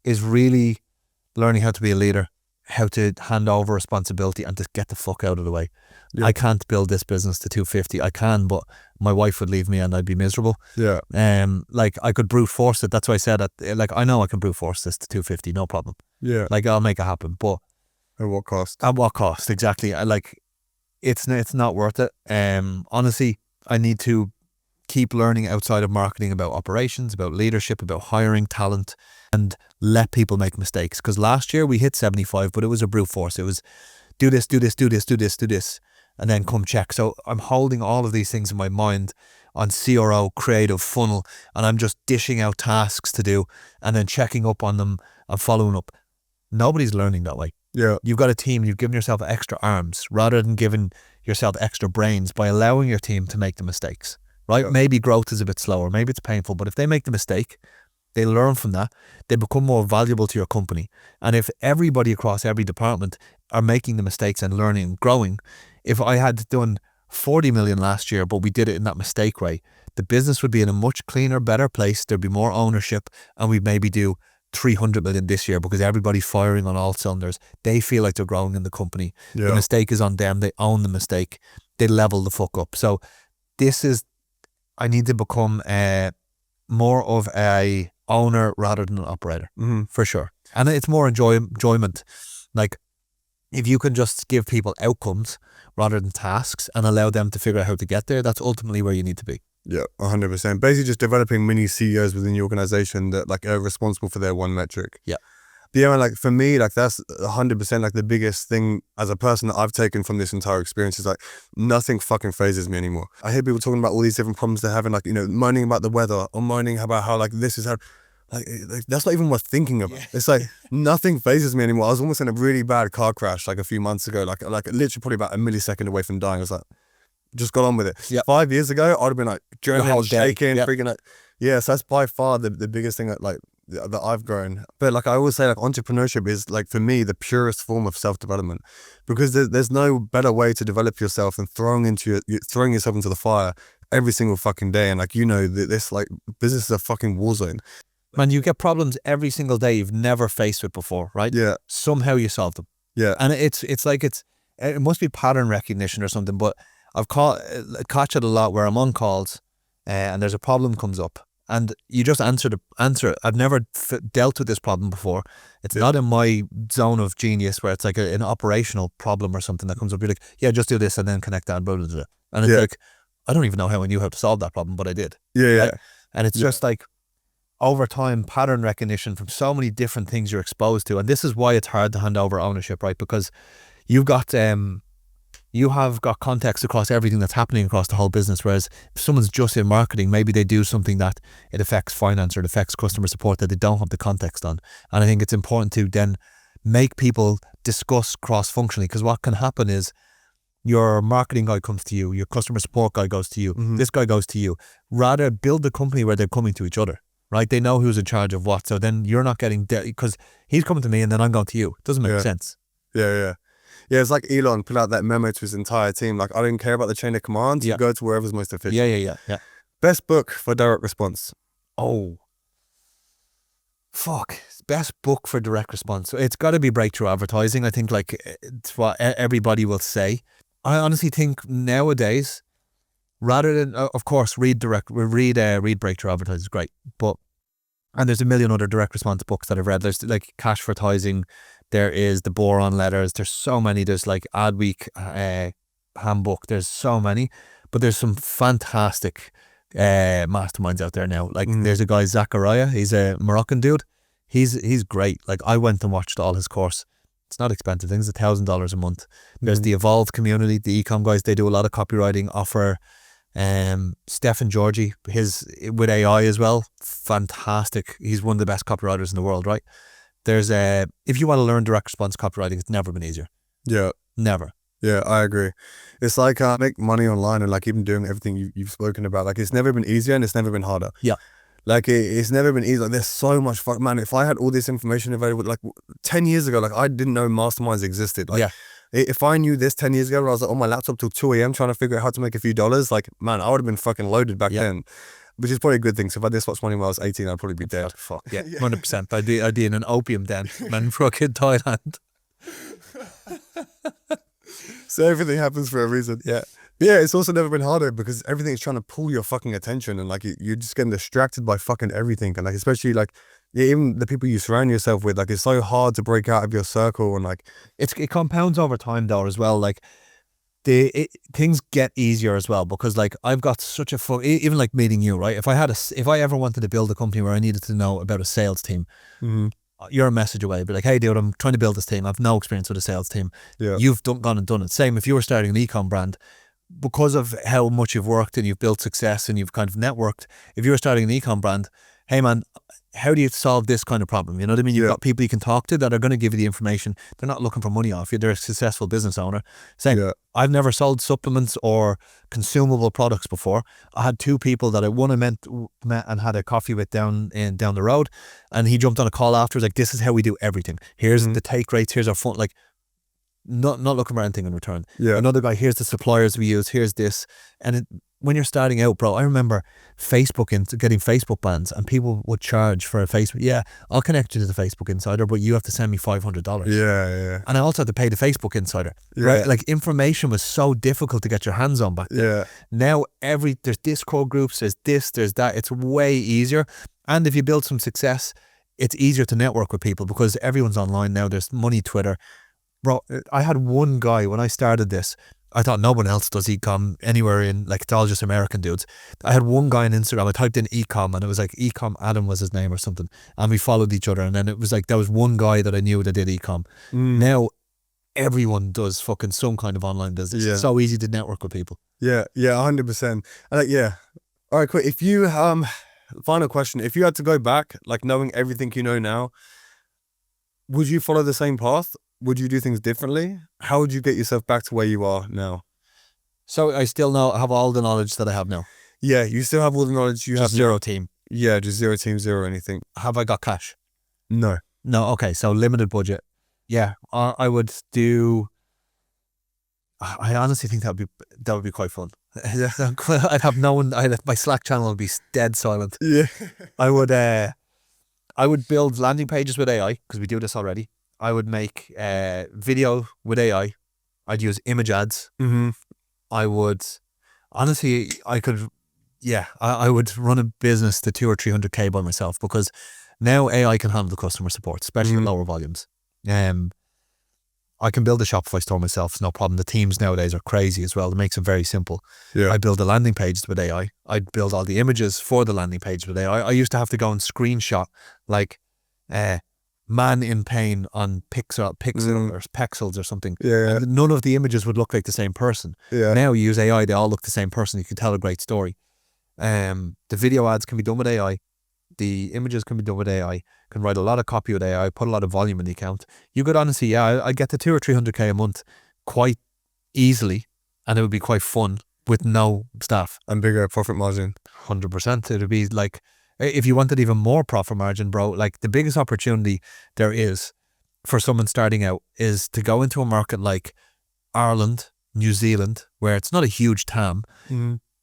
really learning how to be a leader, how to hand over responsibility and to get the fuck out of the way. Yeah. I can't build this business to 250. I can, but my wife would leave me and I'd be miserable. Yeah. Like I could brute force it. That's why I said that. Like I know I can brute force this to 250, no problem. Yeah. Like I'll make it happen, but at what cost? At what cost? Exactly. It's not worth it. Honestly, I need to keep learning outside of marketing about operations, about leadership, about hiring talent, and let people make mistakes. Because last year we hit 75, but it was a brute force. It was do this, do this, do this, do this, do this, and then come check. So I'm holding all of these things in my mind on CRO, creative, funnel, and I'm just dishing out tasks to do and then checking up on them and following up. Nobody's learning that way. Yeah. You've got a team, you've given yourself extra arms rather than giving yourself extra brains by allowing your team to make the mistakes. Right? Yeah. Maybe growth is a bit slower, maybe it's painful, but if they make the mistake, they learn from that, they become more valuable to your company. And if everybody across every department are making the mistakes and learning and growing, if I had done 40 million last year, but we did it in that mistake way, the business would be in a much cleaner, better place. There'd be more ownership, and we'd maybe do 300 million this year because everybody's firing on all cylinders. They feel like they're growing in the company. Yeah. The mistake is on them. They own the mistake. They level the fuck up. So I need to become more of a owner rather than an operator, for sure. And it's more enjoyment. Like if you can just give people outcomes rather than tasks and allow them to figure out how to get there, that's ultimately where you need to be. Yeah, 100%. Basically just developing mini CEOs within your organization that like are responsible for their one metric. Yeah. But yeah, like for me, like that's 100% like the biggest thing as a person that I've taken from this entire experience is like nothing fucking phases me anymore. I hear people talking about all these different problems they're having, like, you know, moaning about the weather or moaning about how like this is how, like that's not even worth thinking about. Yeah. It's like nothing phases me anymore. I was almost in a really bad car crash like a few months ago, like literally probably about a millisecond away from dying. I was like, just got on with it. Yep. 5 years ago, I'd have been like adrenaline shaking, freaking out. Yeah, so that's by far the biggest thing that I've grown. But like I always say, like entrepreneurship is like for me the purest form of self-development, because there's no better way to develop yourself than throwing yourself into the fire every single fucking day. And like, you know, this like business is a fucking war zone. Man, you get problems every single day you've never faced with before, right? Yeah. Somehow you solve them. Yeah. And it must be pattern recognition or something, but I've caught it a lot where I'm on calls and there's a problem comes up and you just answer it. I've never dealt with this problem before. It's not in my zone of genius where it's like an operational problem or something that comes up. You're like, yeah, just do this and then connect that. Blah, blah, blah. And it's like, I don't even know how I knew how to solve that problem, but I did. Yeah, yeah. Right? And it's just like over time, pattern recognition from so many different things you're exposed to. And this is why it's hard to hand over ownership, right? Because you've got you have got context across everything that's happening across the whole business. Whereas if someone's just in marketing, maybe they do something that it affects finance or it affects customer support that they don't have the context on. And I think it's important to then make people discuss cross-functionally, because what can happen is your marketing guy comes to you, your customer support guy goes to you, this guy goes to you. Rather build the company where they're coming to each other, right? They know who's in charge of what. So then you're not getting, because he's coming to me and then I'm going to you. It doesn't make sense. Yeah, it's like Elon put out that memo to his entire team. Like, I don't care about the chain of command. You go to wherever's most efficient. Yeah. Best book for direct response. Oh, fuck. Best book for direct response. So it's got to be Breakthrough Advertising. I think like it's what everybody will say. I honestly think nowadays, rather than, of course, read Breakthrough Advertising is great. And there's a million other direct response books that I've read. There's like Cash Advertising. There is the Boron Letters. There's so many. There's like Adweek handbook. There's so many. But there's some fantastic masterminds out there now. Like there's a guy, Zachariah. He's a Moroccan dude. He's great. Like I went and watched all his course. It's not expensive. I think it's $1,000 a month. There's the Evolved community, the ecom guys. They do a lot of copywriting. Offer Stephen Georgie, his with AI as well. Fantastic. He's one of the best copywriters in the world, right? There's if you want to learn direct response copywriting, it's never been easier. Yeah. Never. Yeah, I agree. It's like make money online and like even doing everything you've spoken about. Like it's never been easier and it's never been harder. Yeah. Like it's never been easy. Like there's so much man. If I had all this information available, like 10 years ago, like I didn't know masterminds existed. Like, if I knew this 10 years ago, I was like on my laptop till 2 a.m. trying to figure out how to make a few dollars. Like, man, I would have been fucking loaded back then. Which is probably a good thing. So if I did Swatch Money when I was 18, I'd probably be dead. Fuck yeah, 100%. I'd be in an opium den, man, fucking Thailand. So everything happens for a reason. Yeah, it's also never been harder because everything's trying to pull your fucking attention and like you're just getting distracted by fucking everything. And like, especially like, even the people you surround yourself with, like it's so hard to break out of your circle and like. It compounds over time though as well. Like things get easier as well because like I've got such a even like meeting you, right? If I ever wanted to build a company where I needed to know about a sales team, you're a message away. Be like, hey dude, I'm trying to build this team. I've no experience with a sales team. You've gone and done it. Same if you were starting an ecom brand, because of how much you've worked and you've built success and you've kind of networked. If you were starting an ecom brand, hey man, how do you solve this kind of problem? You know what I mean? You've got people you can talk to that are going to give you the information. They're not looking for money off you. They're a successful business owner saying, I've never sold supplements or consumable products before. I had two people that I met and had a coffee with down the road, and he jumped on a call afterwards like, this is how we do everything. Here's the take rates. Here's our fund. Like, not looking for anything in return. Another guy, here's the suppliers we use. Here's this. And when you're starting out, bro, I remember getting Facebook bans, and people would charge for a Facebook. I'll connect you to the Facebook Insider, but you have to send me $500. And I also had to pay the Facebook Insider. Right? Like information was so difficult to get your hands on back then. Now there's Discord groups, there's this, there's that. It's way easier. And if you build some success, it's easier to network with people because everyone's online now. There's money Twitter. Bro, I had one guy when I started this. I thought no one else does ecom anywhere in, like, it's all just American dudes. I had one guy on Instagram. I typed in ecom and it was like Ecom Adam was his name or something. And we followed each other. And then it was like, there was one guy that I knew that did ecom. Now everyone does fucking some kind of online business. It's so easy to network with people. 100%. All right, quick. If you, final question, if you had to go back, like knowing everything you know now, would you follow the same path? Would you do things differently? How would you get yourself back to where you are now? So I still have all the knowledge that I have now. Yeah, you still have all the knowledge you have. Zero team. Yeah, just zero team, zero anything. Have I got cash? No. Okay, so limited budget. Yeah, I would do. I honestly think that would be quite fun. I'd have no one. My Slack channel would be dead silent. Yeah. I would build landing pages with AI because we do this already. I would make video with AI. I'd use image ads. I would, honestly, I would run a business to 200 or 300K by myself because now AI can handle the customer support, especially at lower volumes. I can build a Shopify store myself, it's no problem. The teams nowadays are crazy as well. It makes it very simple. I build the landing pages with AI. I'd build all the images for the landing page with AI. I used to have to go and screenshot like man in pain on pixels or something. Yeah. And none of the images would look like the same person. Yeah. Now you use AI, they all look the same person. You can tell a great story. The video ads can be done with AI. The images can be done with AI. Can write a lot of copy with AI, put a lot of volume in the account. You could honestly, I get to 200 or 300K a month quite easily, and it would be quite fun with no staff. And bigger profit margin. 100%. It would be like, if you wanted even more profit margin, bro, like the biggest opportunity there is for someone starting out is to go into a market like Ireland, New Zealand, where it's not a huge TAM.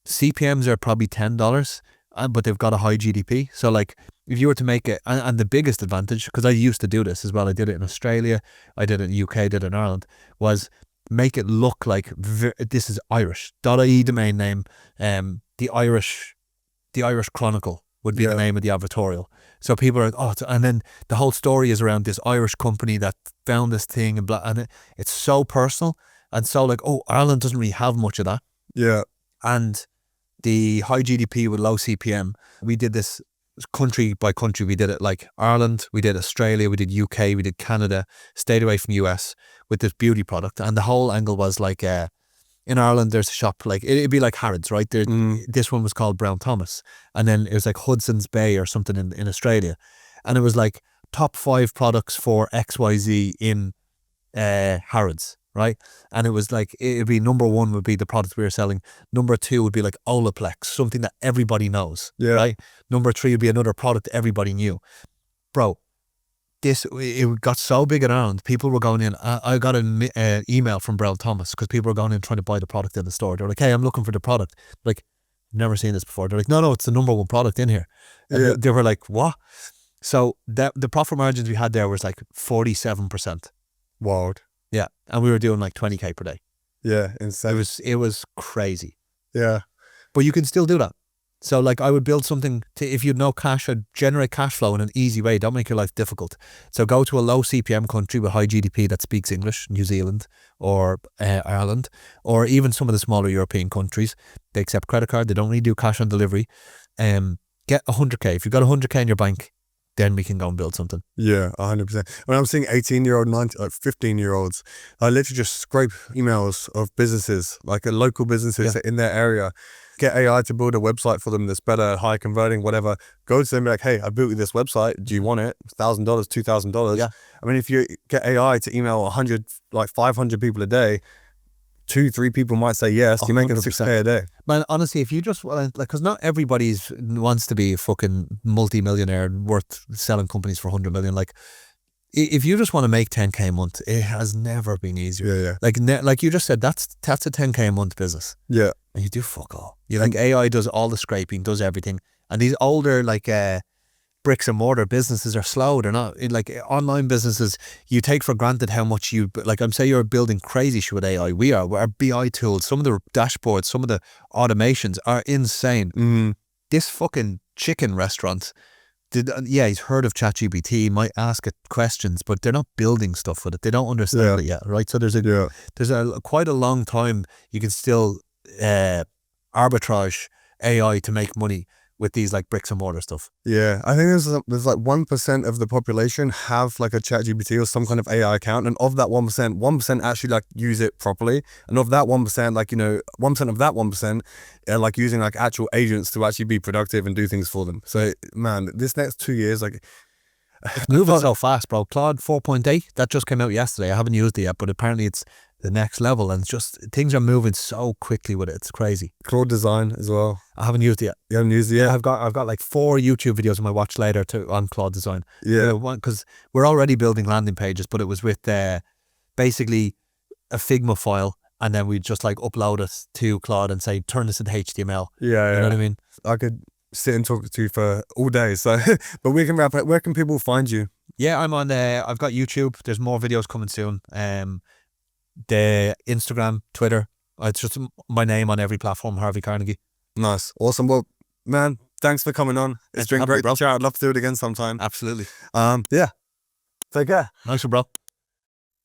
CPMs are probably $10, but they've got a high GDP. So like if you were to make it, and the biggest advantage, because I used to do this as well, I did it in Australia, I did it in the UK, I did it in Ireland, was make it look like this is Irish. .ie domain name, the Irish Chronicle would be the name of the advertorial. So people are like, and then the whole story is around this Irish company that found this thing and blah, and it's so personal and so like, Ireland doesn't really have much of that. Yeah. And the high GDP with low CPM, we did this country by country. We did it like Ireland, we did Australia, we did UK, we did Canada, stayed away from US with this beauty product. And the whole angle was like, in Ireland, there's a shop, like, it'd be like Harrods, right? This one was called Brown Thomas. And then it was like Hudson's Bay or something in Australia. And it was like top 5 products for XYZ in Harrods, right? And it was like, it'd be number 1 would be the product we were selling. Number 2 would be like Olaplex, something that everybody knows, right? Number 3 would be another product everybody knew. Bro, it got so big around, people were going in. I got an email from Brown Thomas because people were going in trying to buy the product in the store. They're like, hey, I'm looking for the product. Like, never seen this before. They're like, no, it's the number 1 product in here. And they were like, what? So the profit margins we had there was like 47%. Wild. Yeah. And we were doing like 20K per day. Yeah, insane. It was crazy. Yeah. But you can still do that. So like I would build something if you had no cash, I'd generate cash flow in an easy way. Don't make your life difficult. So go to a low CPM country with high GDP that speaks English, New Zealand or Ireland, or even some of the smaller European countries. They accept credit card. They don't really do cash on delivery. Get 100K. If you've got 100K in your bank, then we can go and build something. Yeah, 100%. When I'm seeing 18-year-old, 15-year-olds, I literally just scrape emails of businesses, like local businesses in their area, get AI to build a website for them that's better, high converting, whatever. Go to them and be like, hey, I built you this website. Do you want it? $1,000, $2,000. Yeah. I mean, if you get AI to email 100, like 500 people a day, 2-3 people might say yes. You're making 6K a day. Man, honestly, if you just like, because not everybody wants to be a fucking multi-millionaire worth selling companies for 100 million. Like, if you just want to make 10K a month, it has never been easier. Yeah. Like you just said, that's a 10K a month business. Yeah. And you do fuck all. You like AI does all the scraping, does everything. And these older like bricks and mortar businesses are slow. They're not like online businesses. You take for granted how much I'm say you're building crazy shit with AI. We are. Our BI tools, some of the dashboards, some of the automations are insane. This fucking chicken restaurant, he's heard of ChatGPT, might ask it questions, but they're not building stuff with it. They don't understand it yet, right? So there's quite a long time you can still arbitrage AI to make money with these like bricks and mortar stuff. Yeah, I think there's like 1% of the population have like a ChatGPT or some kind of AI account, and of that 1% actually like use it properly, and of that 1%, like 1% of that 1% are like using like actual agents to actually be productive and do things for them. So man, this next 2 years, like it's moving so fast, bro. Claude 4.8 that just came out yesterday. I haven't used it yet, but apparently it's the next level, and it's just things are moving so quickly with it. It's crazy. Claude Design as well. I haven't used it yet. You haven't used it yet? I've got like 4 YouTube videos on my watch later on Claude Design. Yeah. Because we're already building landing pages, but it was with basically a Figma file, and then we just like upload it to Claude and say, turn this into HTML. Yeah. You know what I mean? I could sit and talk to you for all day. So, but we can wrap it. Where can people find you? Yeah, I'm on I've got YouTube. There's more videos coming soon. The Instagram, Twitter. It's just my name on every platform, Harvey Carnegie. Nice. Awesome. Well, man, thanks for coming on. It's been great, bro. I'd love to do it again sometime. Absolutely. Yeah. Take care. Nice one, bro.